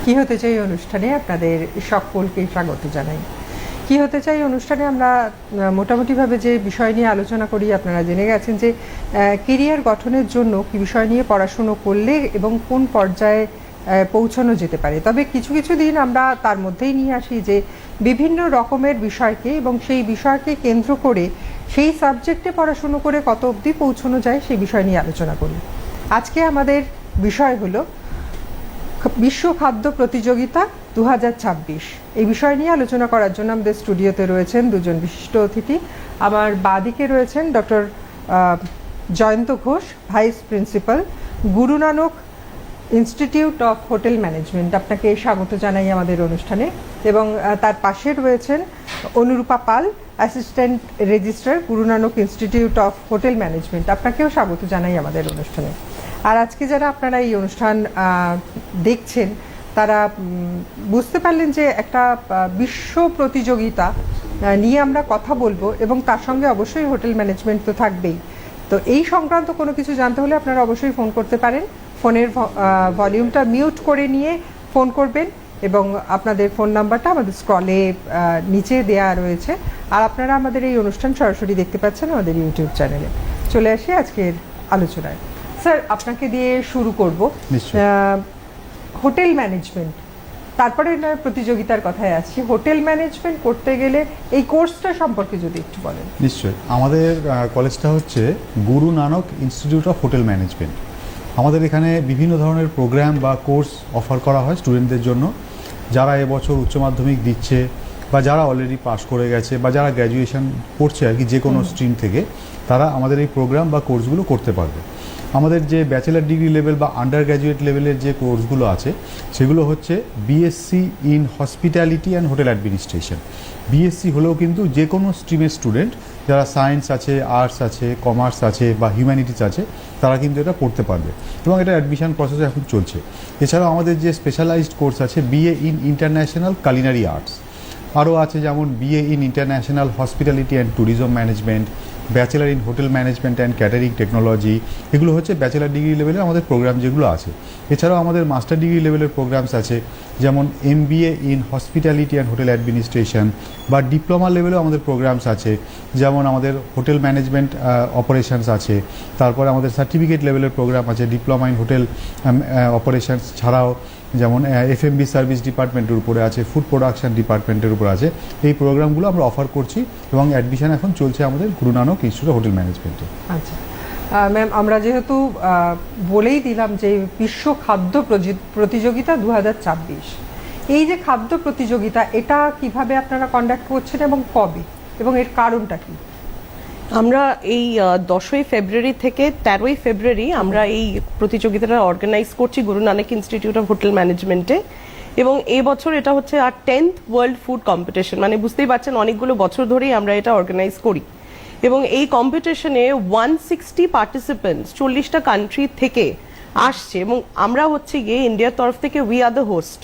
কি হতে চাই অনুষ্ঠানে আপনাদের সকলকে স্বাগত জানাই। কি হতে চাই অনুষ্ঠানে আমরা মোটামুটিভাবে যে বিষয় নিয়ে আলোচনা করি, আপনারা জেনে গেছেন যে কেরিয়ার গঠনের জন্য কি বিষয় নিয়ে পড়াশুনো করলে এবং কোন পর্যায়ে পৌঁছানো যেতে পারে। তবে কিছু কিছু দিন আমরা তার মধ্যেই নিয়ে আসি যে বিভিন্ন রকমের বিষয়কে এবং সেই বিষয়কে কেন্দ্র করে সেই সাবজেক্টে পড়াশুনো করে কত অবধি পৌঁছানো যায় সেই বিষয় নিয়ে আলোচনা করি। আজকে আমাদের বিষয় হলো বিশ্ব খাদ্য প্রতিযোগিতা 2026। এই বিষয় নিয়ে আলোচনা করার জন্য আমাদের স্টুডিওতে রয়েছেন দুজন বিশিষ্ট অতিথি। আমার বাঁদিকে রয়েছেন doctor Joyanta Ghosh, vice principal, Guru Nanak institute of hotel management. আপনাকে স্বাগত জানাই আমাদের অনুষ্ঠানে। এবং তার পাশে রয়েছেন অনুরূপা পাল, assistant registrar, Guru Nanak institute of hotel management. আপনাকেও স্বাগত জানাই আমাদের অনুষ্ঠানে। আর আজকে যারা আপনারা এই অনুষ্ঠান দেখছেন তারা বুঝতে পারলেন যে একটা বিশ্ব প্রতিযোগিতা নিয়ে আমরা কথা বলবো এবং তার সঙ্গে অবশ্যই হোটেল ম্যানেজমেন্ট তো থাকবেই। তো এই সংক্রান্ত কোনো কিছু জানতে হলে আপনারা অবশ্যই ফোন করতে পারেন। ফোনের ভলিউমটা মিউট করে নিয়ে ফোন করবেন এবং আপনাদের ফোন নাম্বারটা আমাদের স্ক্রলে নিচে দেয়া রয়েছে। আর আপনারা আমাদের এই অনুষ্ঠান সরাসরি দেখতে পাচ্ছেন আমাদের ইউটিউব চ্যানেলে। চলে আসি আজকের আলোচনায়। স্যার, আপনাকে দিয়ে শুরু করব। হোটেল ম্যানেজমেন্ট, তারপরে প্রতিযোগিতার কথায় আসছি। হোটেল ম্যানেজমেন্ট করতে গেলে এই কোর্সটা সম্পর্কে যদি একটু বলেন। নিশ্চয়ই। আমাদের কলেজটা হচ্ছে গুরু Nanak institute of hotel management. আমাদের এখানে বিভিন্ন ধরনের প্রোগ্রাম বা কোর্স অফার করা হয় স্টুডেন্টদের জন্য, যারা এবছর উচ্চ মাধ্যমিক দিচ্ছে বা যারা অলরেডি পাস করে গেছে বা যারা গ্র্যাজুয়েশন করছে আর কি, যে কোনো স্ট্রিম থেকে তারা আমাদের এই প্রোগ্রাম বা কোর্সগুলো করতে পারবে। আমাদের যে ব্যাচেলার ডিগ্রি লেভেল বা আন্ডার গ্র্যাজুয়েট লেভেলের যে কোর্সগুলো আছে সেগুলো হচ্ছে BSc in hospitality and hotel administration. BSc হলেও কিন্তু যে কোনো স্ট্রিমের স্টুডেন্ট, যারা সায়েন্স আছে, আর্টস আছে, কমার্স আছে বা হিউম্যানিটিস আছে, তারা কিন্তু এটা পড়তে পারবে এবং এটা অ্যাডমিশন প্রসেস এখন চলছে। এছাড়াও আমাদের যে স্পেশালাইজড কোর্স আছে BA in international culinary arts, আরও আছে যেমন BA in international hospitality and tourism management, bachelor in hotel management and catering technology. এগুলো হচ্ছে ব্যাচেলার ডিগ্রি লেভেলের আমাদের প্রোগ্রাম যেগুলো আছে। এছাড়াও আমাদের মাস্টার ডিগ্রি লেভেলের প্রোগ্রামস আছে, যেমন MBA in hospitality and hotel administration, বা ডিপ্লোমা লেভেলেও আমাদের প্রোগ্রামস আছে, যেমন আমাদের হোটেল ম্যানেজমেন্ট অপারেশনস আছে। তারপরে আমাদের সার্টিফিকেট লেভেলের প্রোগ্রাম আছে ডিপ্লোমা ইন হোটেল অপারেশনস ছাড়াও, যেমন এফএমবি সার্ভিস ডিপার্টমেন্টের উপরে আছে, ফুড প্রোডাকশন ডিপার্টমেন্টের উপর আছে। এই প্রোগ্রামগুলো আমরা অফার করছি এবং অ্যাডমিশন এখন চলছে আমাদের গুরু নানক ইনস্টিটিউট অফ হোটেল ম্যানেজমেন্টে। আচ্ছা ম্যাম, আমরা যেহেতু বলেই দিলাম যে বিশ্ব খাদ্য প্রতিযোগিতা 2026, এই যে খাদ্য প্রতিযোগিতা এটা কিভাবে আপনারা কন্ডাক্ট করছেন এবং কবে, এবং এর কারণটা কি? আমরা এই 10ই ফেব্রুয়ারি থেকে 13ই ফেব্রুয়ারি আমরা এই প্রতিযোগিতাটা অর্গানাইজ করছি গুরু নানক ইনস্টিটিউট অফ হোটেল ম্যানেজমেন্টে। এবং এই বছর এটা হচ্ছে আর 10th ওয়ার্ল্ড ফুড কম্পিটিশন, মানে বুঝতেই পারছেন অনেকগুলো বছর ধরেই আমরা এটা অর্গানাইজ করি। এবং এই কম্পিটিশনে 160 পার্টিসিপেন্টস 40টা কান্ট্রি থেকে আসছে এবং আমরা হচ্ছে গিয়ে ইন্ডিয়ার তরফ থেকে উই আর দ্য হোস্ট।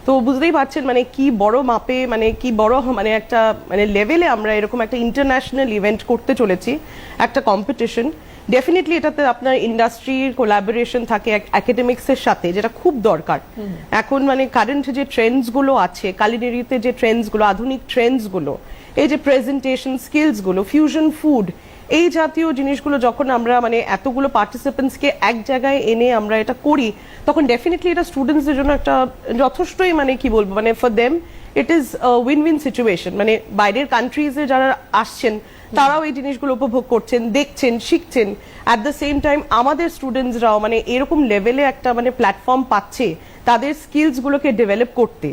তো বুঝতেই পারছেন মানে কি বড় মাপে, মানে কি বড় মানে একটা মানে লেভেলে আমরা এরকম একটা ইন্টারন্যাশনাল ইভেন্ট করতে চলেছি, একটা কম্পিটিশন। ডেফিনেটলি এটাতে আপনার ইন্ডাস্ট্রির কোলাবোরেশন থাকে একাডেমিক্সের সাথে, যেটা খুব দরকার এখন। মানে কারেন্ট যে ট্রেন্ডসগুলো আছে, কালিনারিতে যে ট্রেন্ডসগুলো, আধুনিক ট্রেন্ডসগুলো, এই যে প্রেজেন্টেশন স্কিলসগুলো, ফিউশন ফুড, এই জাতীয় জিনিসগুলো যখন আমরা মানে এতগুলো পার্টিসিপেন্টসকে এক জায়গায় এনে আমরা এটা করি, তখন ডেফিনেটলি এটা স্টুডেন্টসদের জন্য একটা যথেষ্টই মানে কি বলবো, মানে for them it is win win situation. মানে বাইরের কান্ট্রিজে যারা আসছেন তারাও এই জিনিসগুলো উপভোগ করছেন, দেখছেন, শিখছেন। অ্যাট দ্য সেম টাইম আমাদের স্টুডেন্টসরাও মানে এরকম লেভেলে একটা মানে প্ল্যাটফর্ম পাচ্ছে তাদের স্কিলসগুলোকে ডেভেলপ করতে।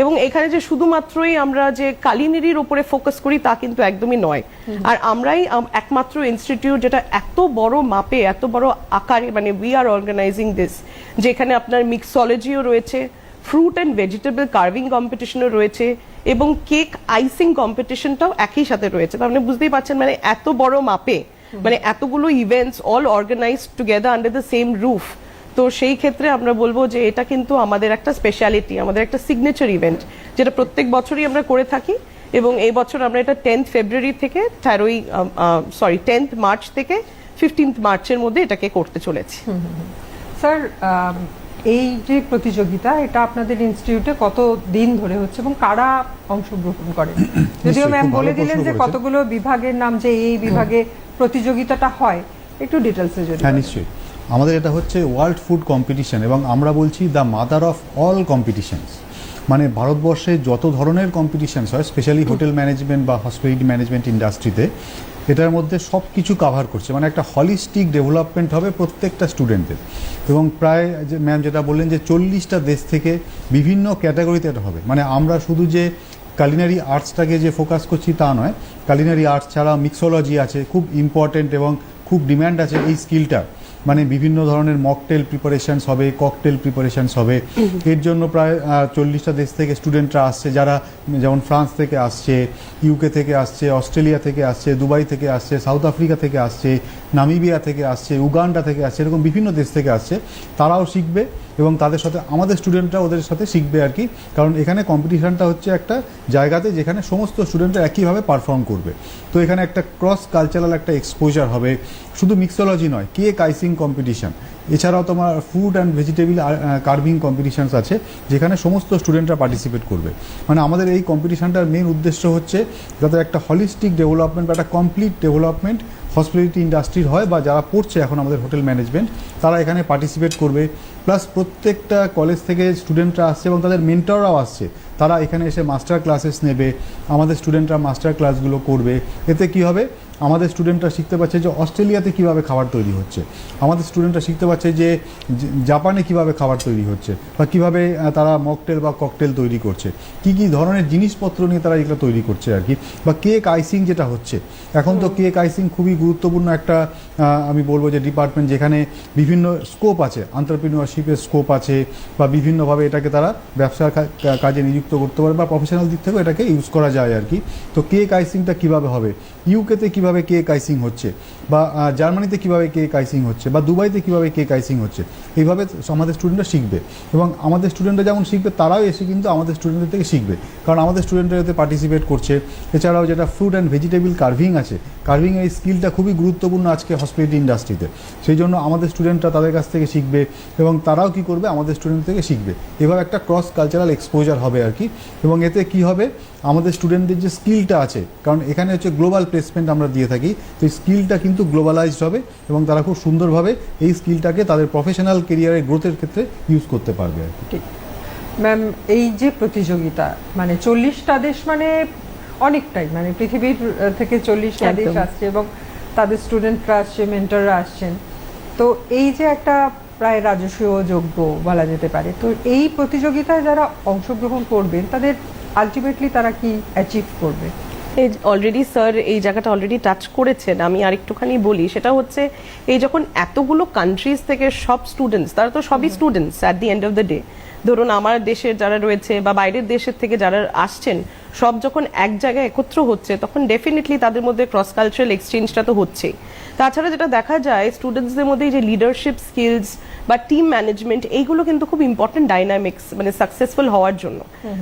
এবং এখানে যে শুধুমাত্রই আমরা যে কালিনারির উপরে ফোকাস করি তা কিন্তু একদমই নয়। আর আমরাই একমাত্র ইনস্টিটিউট যেটা এত বড় মাপে, এত বড় আকারে, মানে উই আর অর্গানাইজিং দিস, যেখানে আপনার মিক্সোলজিও রয়েছে, ফ্রুট অ্যান্ড ভেজিটেবল কার্ভিং কম্পিটিশনও রয়েছে এবং কেক আইসিং কম্পিটিশনটাও একই সাথে রয়েছে। তার মানে বুঝতেই পারছেন মানে এত বড় মাপে, মানে এতগুলো events all organised together under the same roof. তো সেই ক্ষেত্রে আমরা বলবো যে এটা কিন্তু আমাদের একটা স্পেশালিটি, আমাদের একটা সিগনেচার ইভেন্ট, যেটা প্রত্যেক বছরই আমরা করে থাকি। এবং এই বছর আমরা এটা 10th ফেব্রুয়ারি থেকে 10th মার্চ থেকে 15th মার্চের মধ্যে এটাকে করতে চলেছি। স্যার, এই যে প্রতিযোগিতা এটা আপনাদের ইনস্টিটিউটে কত দিন ধরে হচ্ছে এবং কারা অংশগ্রহণ করে? যদিও ম্যাম খুব ভালো বলে দিলেন প্রশ্ন যে করেছেন। কতগুলো বিভাগের নাম, যে এই বিভাগে প্রতিযোগিতাটা হয়, একটু ডিটেলসে যদি হ্যাঁ বলেন। নিশ্চয়ই। আমাদের এটা হচ্ছে ওয়ার্ল্ড ফুড কম্পিটিশন এবং আমরা বলছি the mother of all competitions. মানে ভারতবর্ষে যত ধরনের কম্পিটিশনস হয়, স্পেশালি হোটেল ম্যানেজমেন্ট বা হসপিটালিটি ম্যানেজমেন্ট ইন্ডাস্ট্রিতে, এটার মধ্যে সব কিছু কাভার করছে। মানে একটা হলিস্টিক ডেভেলপমেন্ট হবে প্রত্যেকটা স্টুডেন্টের। এবং প্রায় যে ম্যাম যেটা বললেন যে 40টা দেশ থেকে বিভিন্ন ক্যাটাগরিতে এটা হবে। মানে আমরা শুধু যে কালিনারি আর্টসটাকে যে ফোকাস করছি তা নয়, কালিনারি আর্টস ছাড়া মিক্সোলজি আছে, খুব ইম্পর্টেন্ট এবং খুব ডিম্যান্ড আছে এই স্কিলটা। মানে বিভিন্ন ধরনের মকটেল প্রিপারেশনস হবে, ককটেল প্রিপারেশনস হবে। এর জন্য প্রায় 40টা দেশ থেকে স্টুডেন্টরা আসছে, যারা যেমন ফ্রান্স থেকে আসছে, ইউকে থেকে আসছে, অস্ট্রেলিয়া থেকে আসছে, দুবাই থেকে আসছে, সাউথ আফ্রিকা থেকে আসছে, নামিবিয়া থেকে আসছে, উগান্ডা থেকে আসছে, এরকম বিভিন্ন দেশ থেকে আসছে। তারাও শিখবে এবং তাদের সাথে আমাদের স্টুডেন্টরা ওদের সাথে শিখবে আর কি। কারণ এখানে কম্পিটিশনটা হচ্ছে একটা জায়গাতে যেখানে সমস্ত স্টুডেন্টরা একইভাবে পারফর্ম করবে। তো এখানে একটা ক্রস কালচারাল একটা এক্সপোজার হবে। শুধু মিক্সোলজি নয়, কেক আইসিং কম্পিটিশন, এছাড়াও তোমার food and vegetable carving competitions আছে, যেখানে সমস্ত স্টুডেন্টরা পার্টিসিপেট করবে। মানে আমাদের এই কম্পিটিশনটার মেন উদ্দেশ্য হচ্ছে যাতে একটা হলিস্টিক ডেভেলপমেন্ট বা একটা কমপ্লিট ডেভেলপমেন্ট হসপিটালিটি ইন্ডাস্ট্রির হয়, বা যারা পড়ছে এখন আমাদের হোটেল ম্যানেজমেন্ট তারা এখানে পার্টিসিপেট করবে। প্লাস প্রত্যেকটা কলেজ থেকে স্টুডেন্টরা আসছে এবং তাদের মেন্টররাও আসছে, তারা এখানে এসে মাস্টার ক্লাসেস নেবে, আমাদের স্টুডেন্টরা মাস্টার ক্লাসগুলো করবে। এতে কি হবে, আমাদের স্টুডেন্টরা শিখতে পারছে যে অস্ট্রেলিয়াতে কীভাবে খাবার তৈরি হচ্ছে, আমাদের স্টুডেন্টরা শিখতে পারছে যে জাপানে কীভাবে খাবার তৈরি হচ্ছে, বা কীভাবে তারা মকটেল বা ককটেল তৈরি করছে, কী কী ধরনের জিনিসপত্র নিয়ে তারা এগুলো তৈরি করছে আর কি। বা কেক আইসিং যেটা হচ্ছে এখন, তো কেক আইসিং খুবই গুরুত্বপূর্ণ একটা আমি বলবো যে ডিপার্টমেন্ট, যেখানে বিভিন্ন স্কোপ আছে, এন্টারপ্রেনিউরশিপের স্কোপ আছে, বা বিভিন্নভাবে এটাকে তারা ব্যবসার কাজে নিযুক্ত করতে পারে, বা প্রফেশনাল দিক থেকেও এটাকে ইউজ করা যায় আর কি। তো কেক আইসিংটা কীভাবে হবে, ইউকেতে কীভাবে কেক আইসিং হচ্ছে, বা জার্মানিতে কীভাবে কেক আইসিং হচ্ছে, বা দুবাইতে কীভাবে কেক আইসিং হচ্ছে, এইভাবে আমাদের স্টুডেন্টরা শিখবে। এবং আমাদের স্টুডেন্টরা যেমন শিখবে, তারাও এসে কিন্তু আমাদের স্টুডেন্টদের থেকে শিখবে, কারণ আমাদের স্টুডেন্টরা এতে পার্টিসিপেট করছে। এছাড়াও যেটা ফ্রুট অ্যান্ড ভেজিটেবল কার্ভিং আছে, কার্ভিং এই স্কিলটা খুবই গুরুত্বপূর্ণ আজকে হসপিটালিটি ইন্ডাস্ট্রিতে। সেই জন্য আমাদের স্টুডেন্টরা তাদের কাছ থেকে শিখবে এবং তারাও কি করবে, আমাদের স্টুডেন্ট থেকে শিখবে। এভাবে একটা ক্রস কালচারাল এক্সপোজার হবে আর কি। এবং এতে কি হবে, আমাদের স্টুডেন্টদের যে স্কিলটা আছে, কারণ এখানে হচ্ছে গ্লোবাল প্লেসমেন্ট আমরা দিয়ে থাকি, তো এই স্কিলটা কিন্তু গ্লোবালাইজড হবে এবং তারা খুব সুন্দরভাবে এই স্কিলটাকে তাদের প্রফেশনাল কেরিয়ারের গ্রোথের ক্ষেত্রে ইউজ করতে পারবে আর কি। ঠিক ম্যাম, এই যে প্রতিযোগিতা, মানে 40টা দেশ, মানে অনেকটাই, মানে পৃথিবীর থেকে 40টা দেশ একদম। আসছে এবং তাদের স্টুডেন্টরা আসছে, মেন্টররা আসছেন। তো এই যে একটা প্রায় রাজস্ব যোগ্য বলা যেতে পারে, তো এই প্রতিযোগিতায় যারা অংশগ্রহণ করবেন তাদের আলটিমেটলি তারা কি অ্যাচিভ করবে? এই অলরেডি স্যার এই জায়গাটা অলরেডি টাচ করেছেন, আমি আরেকটুখানি বলি। সেটা হচ্ছে এই যখন এতগুলো কান্ট্রিজ থেকে সব স্টুডেন্টস, তারা তো সবই students at the end of the day, ধরুন আমার দেশের যারা রয়েছে বা বাইরের দেশের থেকে যারা আসছেন, সব যখন এক জায়গায় একত্র হচ্ছে, তখন ডেফিনেটলি তাদের মধ্যে ক্রস কালচারাল এক্সচেঞ্জটা তো হচ্ছেই। তাছাড়া যেটা দেখা যায় স্টুডেন্টসদের মধ্যে যে লিডারশিপ স্কিলস বা টিম ম্যানেজমেন্ট, এইগুলো কিন্তু খুব ইম্পর্টেন্ট ডাইনামিক্স, মানে সাকসেসফুল হওয়ার জন্য।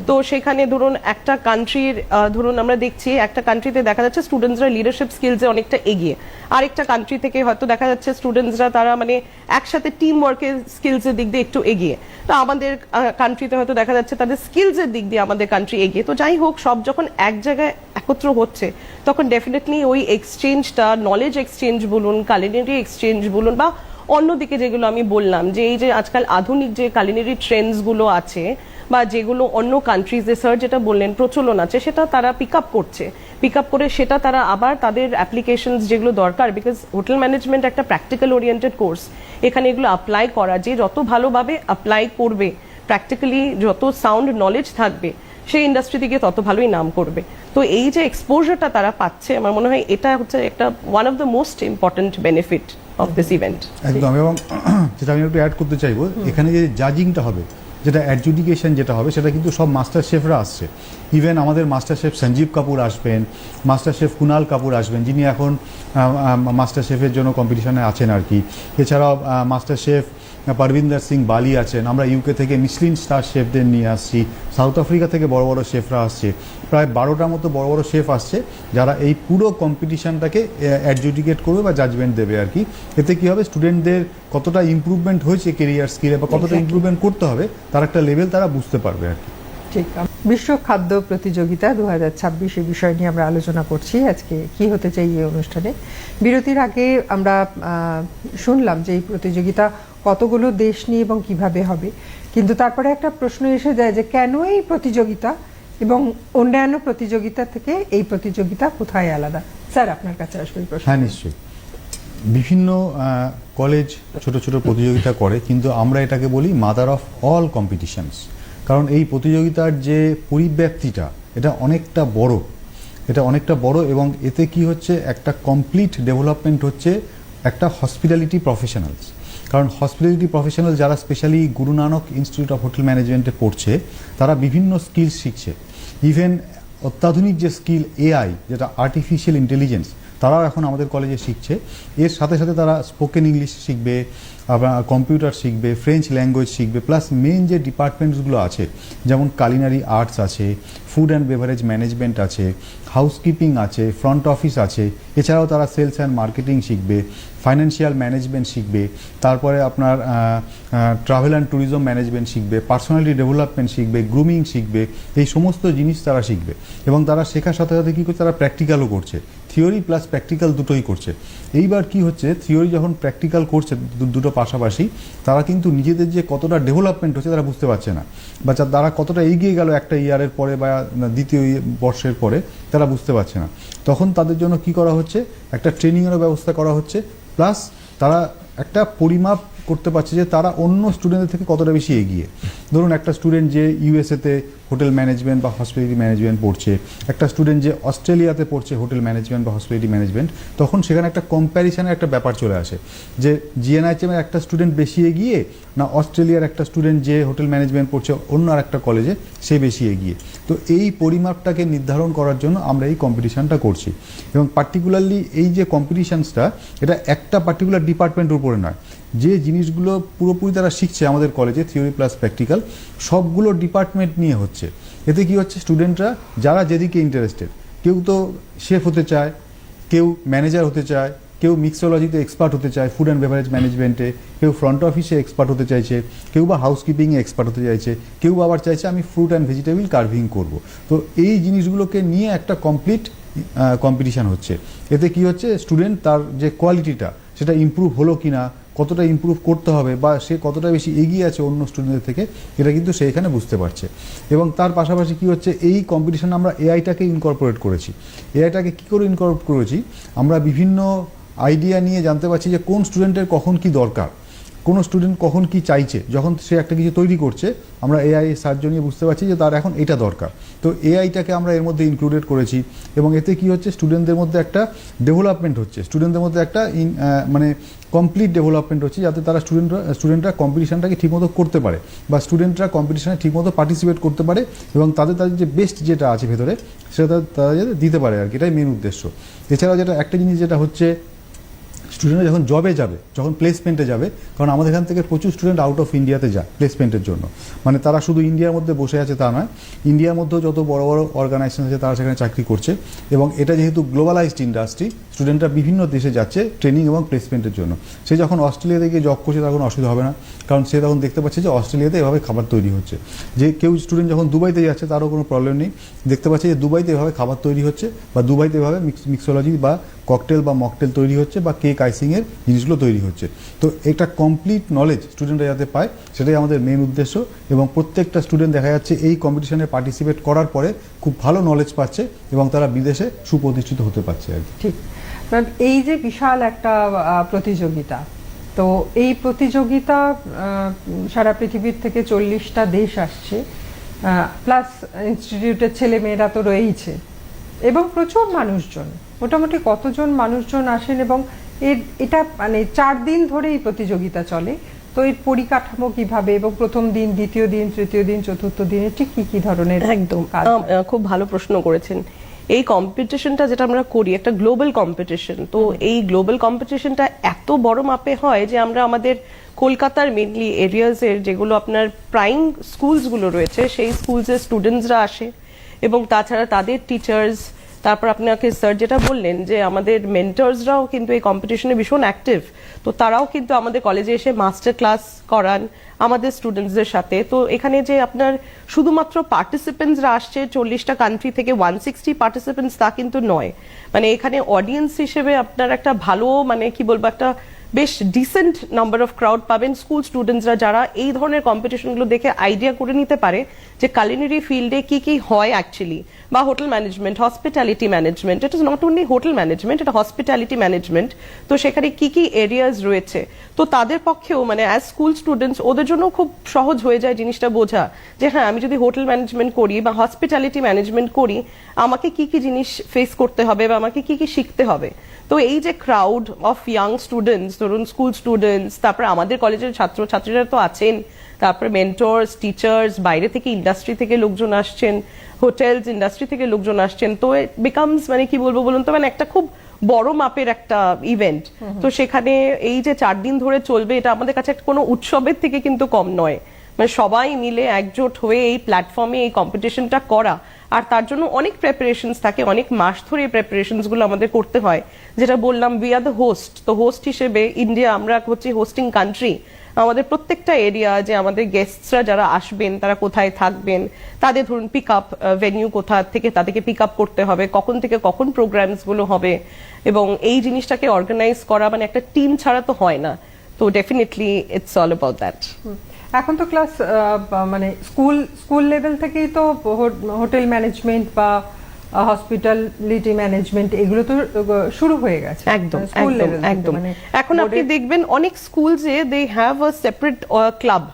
তো সেখানে ধরুন একটা কান্ট্রির, ধরুন আমরা দেখছি একটা কান্ট্রিতে দেখা যাচ্ছে স্টুডেন্টসরা লিডারশিপ স্কিলসে অনেকটা এগিয়ে, আরেকটা কান্ট্রি থেকে হয়তো দেখা যাচ্ছে স্টুডেন্টসরা তারা মানে একসাথে টিম ওয়ার্কের স্কিলসের দিক দিয়ে একটু এগিয়ে। তো আমাদের কান্ট্রিতে হয়তো দেখা যাচ্ছে তাদের স্কিলসের দিক দিয়ে আমাদের কান্ট্রি এগিয়ে। তো যাই হোক, সব যখন এক জায়গায় একত্র হচ্ছে, তখন ডেফিনেটলি ওই এক্সচেঞ্জটা, নলেজ এক্সচেঞ্জ বলুন, কালিনারি এক্সচেঞ্জ বলুন, বা অন্যদিকে যেগুলো আমি বললাম যে এই যে আজকাল আধুনিক যে কালিনারি ট্রেন্ডস গুলো আছে, বা যেগুলো অন্য কান্ট্রিজে স্যার যেটা বললেন প্রচলন আছে, সেটা তারা পিক আপ করছে, পিক আপ করে সেটা তারা আবার তাদের অ্যাপ্লিকেশনস যেগুলো দরকার, বিকজ হোটেল ম্যানেজমেন্ট একটা প্র্যাকটিক্যাল ওরিয়েন্টেড কোর্স, এখানে এগুলো অ্যাপ্লাই করা, যে যত ভালোভাবে অ্যাপ্লাই করবে, প্র্যাকটিক্যালি যত সাউন্ড নলেজ থাকবে, সেই ইন্ডাস্ট্রি থেকে তত ভালোই নাম করবে। তো এই যে এক্সপোজারটা তারা পাচ্ছে, আমার মনে হয় এটা হচ্ছে একটা one of the most important benefit of this event. একদম। এবং যেটা আমি একটু অ্যাড করতে চাইবো, এখানে যে জাজিংটা হবে, যেটা অ্যাডজুডিকেশন যেটা হবে, সেটা কিন্তু সব মাস্টার শেফরা আসছে। ইভেন আমাদের মাস্টার শেফ সঞ্জীব কাপুর আসবেন, মাস্টার শেফ কুনাল কাপুর আসবেন, যিনি এখন মাস্টার শেফের জন্য কম্পিটিশনে আছেন আর কি। এছাড়াও মাস্টার শেফ পারভিন্দর সিং বালি আছেন, আমরা ইউকে থেকে মিশলিন স্টার শেফদের নিয়ে আসছি, সাউথ আফ্রিকা থেকে বড় বড় শেফরা আসছে, প্রায় 12টার মতো বড় বড় শেফ আসছে যারা এই পুরো কম্পিটিশনটাকে অ্যাডজুডিকেট করবে বা জাজমেন্ট দেবে আর কি। এতে কি হবে, স্টুডেন্টদের কতটা ইমপ্রুভমেন্ট হয়েছে কেরিয়ার স্কিলে বা কতটা ইমপ্রুভমেন্ট করতে হবে তার একটা লেভেল তারা বুঝতে পারবে আর কি। ঠিক। বিশ্ব খাদ্য প্রতিযোগিতা 2026 এই বিষয় নিয়ে আমরা আলোচনা করছি আজকে কি হতে চাই এই অনুষ্ঠানে। বিরতির আগে আমরা শুনলাম যে এই প্রতিযোগিতা কতগুলো দেশ নিয়ে এবং কিভাবে হবে, কিন্তু তারপরে একটা প্রশ্ন এসে যায় যে কেন এই প্রতিযোগিতা এবং অন্যান্য প্রতিযোগিতা থেকে এই প্রতিযোগিতা কোথায় আলাদা। স্যার, আপনার কাছে আসবে প্রশ্ন। হ্যাঁ, নিশ্চয়ই। বিভিন্ন কলেজ ছোট ছোট প্রতিযোগিতা করে, কিন্তু আমরা এটাকে বলি মাদার অফ অল কম্পিটিশনস, কারণ এই প্রতিযোগিতার যে পরিব্যাপ্তিটা এটা অনেকটা বড় এবং এতে কি হচ্ছে, একটা কমপ্লিট ডেভেলপমেন্ট হচ্ছে একটা হসপিটালিটি প্রফেশনালস। কারণ হসপিটালিটি প্রফেশনাল যারা specially Guru Nanak institute of hotel ম্যানেজমেন্টে পড়ছে তারা বিভিন্ন স্কিল শিখছে। ইভেন অত্যাধুনিক যে স্কিল এআই, যেটা আর্টিফিশিয়াল ইন্টেলিজেন্স, তারাও এখন আমাদের কলেজে শিখছে। এর সাথে সাথে তারা স্পোকেন ইংলিশ শিখবে, আবার কম্পিউটার শিখবে, ফ্রেঞ্চ ল্যাঙ্গুয়েজ শিখবে, প্লাস মেন যে ডিপার্টমেন্টসগুলো আছে যেমন কালিনারি আর্টস আছে, ফুড অ্যান্ড বেভারেজ ম্যানেজমেন্ট আছে, হাউসকিপিং আছে, ফ্রন্ট অফিস আছে, এছাড়াও তারা সেলস অ্যান্ড মার্কেটিং শিখবে, ফাইন্যান্সিয়াল ম্যানেজমেন্ট শিখবে, তারপরে আপনার ট্রাভেল অ্যান্ড ট্যুরিজম ম্যানেজমেন্ট শিখবে, পার্সোনালিটি ডেভেলপমেন্ট শিখবে, গ্রুমিং শিখবে, এই সমস্ত জিনিস তারা শিখবে। এবং তারা শেখার সাথে সাথে কী করছে, তারা প্র্যাকটিক্যালও করছে, থিওরি প্লাস প্র্যাকটিক্যাল দুটোই করছে। এইবার কি হচ্ছে, থিওরি যখন প্র্যাকটিক্যাল করছে দুটো পাশাপাশি, তারা কিন্তু নিজেদের যে কতটা ডেভেলপমেন্ট হচ্ছে তারা বুঝতে পারছে না, বা তারা কতটা এগিয়ে গেল একটা ইয়ারের পরে বা দ্বিতীয় বর্ষের পরে তারা বুঝতে পারছে না। তখন তাদের জন্য কি করা হচ্ছে, একটা ট্রেনিংয়েরও ব্যবস্থা করা হচ্ছে, প্লাস তারা একটা পরিমাপ করতে পারছে যে তারা অন্য স্টুডেন্টদের থেকে কতটা বেশি এগিয়ে। ধরুন একটা স্টুডেন্ট যে ইউএসএতে হোটেল ম্যানেজমেন্ট বা হসপিটালিটি ম্যানেজমেন্ট পড়ছে, একটা স্টুডেন্ট যে অস্ট্রেলিয়াতে পড়ছে হোটেল ম্যানেজমেন্ট বা হসপিটালিটি ম্যানেজমেন্ট, তখন সেখানে একটা কম্প্যারিজনের একটা ব্যাপার চলে আসে যে জিএনআইএচএমের একটা স্টুডেন্ট বেশি এগিয়ে না অস্ট্রেলিয়ার একটা স্টুডেন্ট যে হোটেল ম্যানেজমেন্ট পড়ছে অন্য আর একটা কলেজে সে বেশি এগিয়ে। তো এই পরিমাপটাকে নির্ধারণ করার জন্য আমরা এই কম্পিটিশনটা করছি। এবং পার্টিকুলারলি এই যে কম্পিটিশনসটা, এটা একটা পার্টিকুলার ডিপার্টমেন্টের উপরে নয়, যে জিনিসগুলো পুরোপুরি তারা শিখছে আমাদের কলেজে থিওরি প্লাস প্র্যাকটিক্যাল সবগুলো ডিপার্টমেন্ট নিয়ে হচ্ছে। এতে কি হচ্ছে, স্টুডেন্টরা যারা যেদিকে ইন্টারেস্টেড, কেউ তো শেফ হতে চায়, কেউ ম্যানেজার হতে চায়, কেউ মিক্সোলজিতে এক্সপার্ট হতে চায়, ফুড অ্যান্ড বেভারেজ ম্যানেজমেন্টে, কেউ ফ্রন্ট অফিসে এক্সপার্ট হতে চাইছে, কেউ বা হাউসকিপিংয়ে এক্সপার্ট হতে চাইছে, কেউ আবার চাইছে আমি ফ্রুট অ্যান্ড ভেজিটেবল কার্ভিং করব। তো এই জিনিসগুলোকে নিয়ে একটা কমপ্লিট কম্পিটিশান হচ্ছে। এতে কি হচ্ছে, স্টুডেন্ট তার যে কোয়ালিটিটা সেটা ইমপ্রুভ হলো কিনা, কতটা ইমপ্রুভ করতে হবে বা সে কতটা বেশি এগিয়ে আছে অন্য স্টুডেন্টদের থেকে, এটা কিন্তু সে এখানে বুঝতে পারছে। এবং তার পাশাপাশি কি হচ্ছে, এই কম্পিটিশনে আমরা এআইটাকে ইনকর্পোরেট করেছি। এআইটাকে কী করে ইনকর্পোরেট করেছি, আমরা বিভিন্ন আইডিয়া নিয়ে জানতে পারছি যে কোন স্টুডেন্টের কখন কি দরকার, কোনো স্টুডেন্ট কখন কি চাইছে। যখন সে একটা কিছু তৈরি করছে, আমরা এআই সাহায্য নিয়ে বুঝতে পারছি যে তার এখন এটা দরকার, তো এআইটাকে আমরা এর মধ্যে ইনক্লুডেড করেছি। এবং এতে কি হচ্ছে, স্টুডেন্টদের মধ্যে একটা ডেভেলপমেন্ট হচ্ছে, স্টুডেন্টদের মধ্যে একটা মানে কমপ্লিট ডেভেলপমেন্ট হচ্ছে, যাতে তারা স্টুডেন্টরা কম্পিটিশনটাকে ঠিকমতো করতে পারে বা স্টুডেন্টরা কম্পিটিশনে ঠিকমতো পার্টিসিপেট করতে পারে এবং তাদের যে বেস্ট যেটা আছে ভেতরে সেটা তারা যাতে দিতে পারে আর কি, এটাই মেন উদ্দেশ্য। এছাড়াও যেটা একটা জিনিস যেটা হচ্ছে, স্টুডেন্টরা যখন জবে যাবে, যখন প্লেসমেন্টে যাবে, কারণ আমাদের এখান থেকে প্রচুর স্টুডেন্ট আউট অফ ইন্ডিয়াতে যায় প্লেসমেন্টের জন্য, মানে তারা শুধু ইন্ডিয়ার মধ্যে বসে আছে তা নয়, ইন্ডিয়ার মধ্যেও যত বড় বড় অর্গানাইজেশন আছে তারা সেখানে চাকরি করছে। এবং এটা যেহেতু গ্লোবালাইজড ইন্ডাস্ট্রি, স্টুডেন্টরা বিভিন্ন দেশে যাচ্ছে ট্রেনিং এবং প্লেসমেন্টের জন্য। সে যখন অস্ট্রেলিয়াতে গিয়ে জব করছে তখন অসুবিধা হবে না, কারণ সে তখন দেখতে পাচ্ছে যে অস্ট্রেলিয়াতে এভাবে খাবার তৈরি হচ্ছে। যে কেউ স্টুডেন্ট যখন দুবাইতে যাচ্ছে তারও কোনো প্রবলেম নেই, দেখতে পাচ্ছে যে দুবাইতে এভাবে খাবার তৈরি হচ্ছে বা দুবাইতে এভাবে মিক্সোলজি বা ককটেল বা মকটেল তৈরি হচ্ছে বা কেক আইসিংয়ের জিনিসগুলো তৈরি হচ্ছে। তো এটা কমপ্লিট নলেজ স্টুডেন্টরা যাতে পায়, সেটাই আমাদের মেন উদ্দেশ্য। এবং প্রত্যেকটা স্টুডেন্ট দেখা যাচ্ছে এই কম্পিটিশনে পার্টিসিপেট করার পরে খুব ভালো নলেজ পাচ্ছে এবং তারা বিদেশে সুপ্রতিষ্ঠিত হতে পারছে আর কি। ঠিক। এই যে বিশাল একটা প্রতিযোগিতা, তো এই প্রতিযোগিতা সারা পৃথিবীর থেকে 40টা দেশ আসছে, প্লাস ইনস্টিটিউটের ছেলে মেয়েরা তো রয়েইছে এবং প্রচুর মানুষজন, মোটামুটি কতজন মানুষজন আসেন এবং এটা মানে 4 দিন ধরে এই প্রতিযোগিতা চলে। তো এর পরিকাঠামো কিভাবে এবং প্রথম দিন, দ্বিতীয় দিন, তৃতীয় দিন, চতুর্থ দিনে ঠিক কি কি ধরনের একদম খুব ভালো প্রশ্ন করেছেন। এই কম্পিটিশনটা যেটা আমরা করি একটা গ্লোবাল কম্পিটিশন, তো এই গ্লোবাল কম্পিটিশনটা এত বড় মাপে হয় যে আমরা আমাদের কলকাতার মেনলি এরিয়াজের যেগুলো আপনার প্রাইম স্কুলসগুলো রয়েছে সেই স্কুলসের স্টুডেন্টসরা আসে, এবং তাছাড়া তাদের টিচার্স, তারপর আপনাকে স্যার যেটা বললেন যে আমাদের মেন্টরসরাও কিন্তু এই কম্পিটিশনে ভীষণ অ্যাক্টিভ, তো তারাও কিন্তু আমাদের কলেজে এসে মাস্টার ক্লাস করান আমাদের স্টুডেন্টসদের সাথে। তো এখানে যে আপনার শুধুমাত্র পার্টিসিপেন্টসরা আসছে 40টা কান্ট্রি থেকে 160 পার্টিসিপেন্টস তা কিন্তু নয়, মানে এখানে অডিয়েন্স হিসেবে আপনার একটা ভালো মানে কি বলবো একটা বেশ ডিসেন্ট নাম্বার অফ ক্রাউড পাবেন স্কুল স্টুডেন্টসরা, যারা এই ধরনের কম্পিটিশনগুলো দেখে আইডিয়া করে নিতে পারে যে কালিনারি ফিল্ডে কি কি হয় অ্যাকচুয়ালি, বা hotel management, hospitality management, it is not only hotel management, এটা হসপিটালিটি ম্যানেজমেন্ট, তো সেখানে কি কি এরিয়াজ রয়েছে। তো তাদের পক্ষেও মানে অ্যাজ স্কুল স্টুডেন্টস ওদের জন্য খুব সহজ হয়ে যায় জিনিসটা বোঝা যে হ্যাঁ আমি যদি হোটেল ম্যানেজমেন্ট করি বা হসপিটালিটি ম্যানেজমেন্ট করি আমাকে কি কি জিনিস ফেস করতে হবে বা আমাকে কি কি শিখতে হবে। তো এই যে ক্রাউড অফ ইয়াং স্টুডেন্টস, ধরুন স্কুল স্টুডেন্টস, তারপরে আমাদের কলেজের ছাত্রছাত্রীরা তো আছেন, তারপরে মেন্টরস, টিচার্স, বাইরে থেকে ইন্ডাস্ট্রি থেকে লোকজন আসছেন, হোটেলস ইন্ডাস্ট্রি থেকে লোকজন আসছেন, তো বিকামস মানে কি বলবো বলুন তো, মানে একটা খুব বড় মাপের একটা ইভেন্ট। তো সেখানে এই যে 4 দিন ধরে চলবে এটা আমাদের কাছে একটা কোনো উৎসবের থেকে কিন্তু কম নয়, মানে সবাই মিলে একজোট হয়ে এই প্ল্যাটফর্মে এই কম্পিটিশনটা করা, আর তার জন্য অনেক প্রেপারেশনস থাকে, অনেক মাস ধরে এই প্রেপারেশনস গুলো আমাদের করতে হয়। যেটা বললাম উই আর দ্য হোস্ট, তো হোস্ট হিসেবে ইন্ডিয়া আমরা হচ্ছে হোস্টিং কান্ট্রি, আমাদের প্রত্যেকটা এরিয়া যে আমাদের গেস্টসরা যারা আসবেন তারা কোথায় থাকবেন, তাদের ধরুন পিক আপ ভেনিউ কোথা থেকে তাদেরকে পিক আপ করতে হবে, কখন থেকে কখন প্রোগ্রামস গুলো হবে, এবং এই জিনিসটাকে অর্গানাইজ করা মানে একটা টিম ছাড়া তো হয় না। তো definitely it's all about that. এখন তো ক্লাস মানে স্কুল লেভেল থেকেই তো হোটেল ম্যানেজমেন্ট বা হসপিটালিটি ম্যানেজমেন্ট এগুলো তো শুরু হয়ে গেছে একদম স্কুল একদম লেভেল একদম। এখন আপনি দেখবেন অনেক স্কুলসে they have a separate club,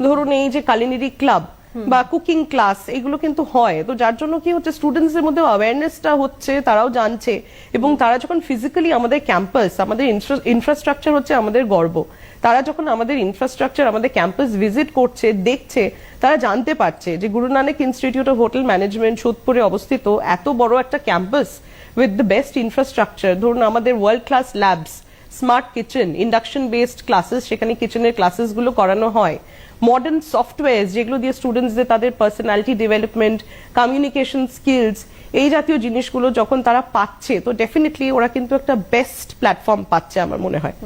ধরুন এই যে কালিনারি ক্লাব বা কুকিং ক্লাস এগুলো কিন্তু হয়, তো যার জন্য কি হচ্ছে স্টুডেন্টসদের মধ্যে অ্যাওয়ারনেসটা হচ্ছে, তারাও জানছে, এবং তারা যখন ফিজিক্যালি আমাদের ক্যাম্পাস, আমাদের ইনফ্রাস্ট্রাকচার হচ্ছে আমাদের গর্ব, তারা যখন আমাদের ইনফ্রাস্ট্রাকচার আমাদের ক্যাম্পাস ভিজিট করছে, দেখছে, তারা জানতে পারছে যে Guru Nanak institute of hotel management সোদপুরে অবস্থিত এত বড় একটা campus with the best infrastructure, ধরুন আমাদের world class labs, smart kitchen, induction based classes, সেখানে কিচেনের ক্লাসেস গুলো করানো হয়, মডার্ন সফটওয়্যার যেগুলো দিয়ে স্টুডেন্টসদের তাদের পার্সোনালিটি ডেভেলপমেন্ট, কমিউনিকেশন স্কিলস, এই জাতীয় জিনিসগুলো যখন তারা পাচ্ছে, তো ডেফিনেটলি ওরা কিন্তু একটা বেস্ট প্ল্যাটফর্ম পাচ্ছে আমার মনে হয়।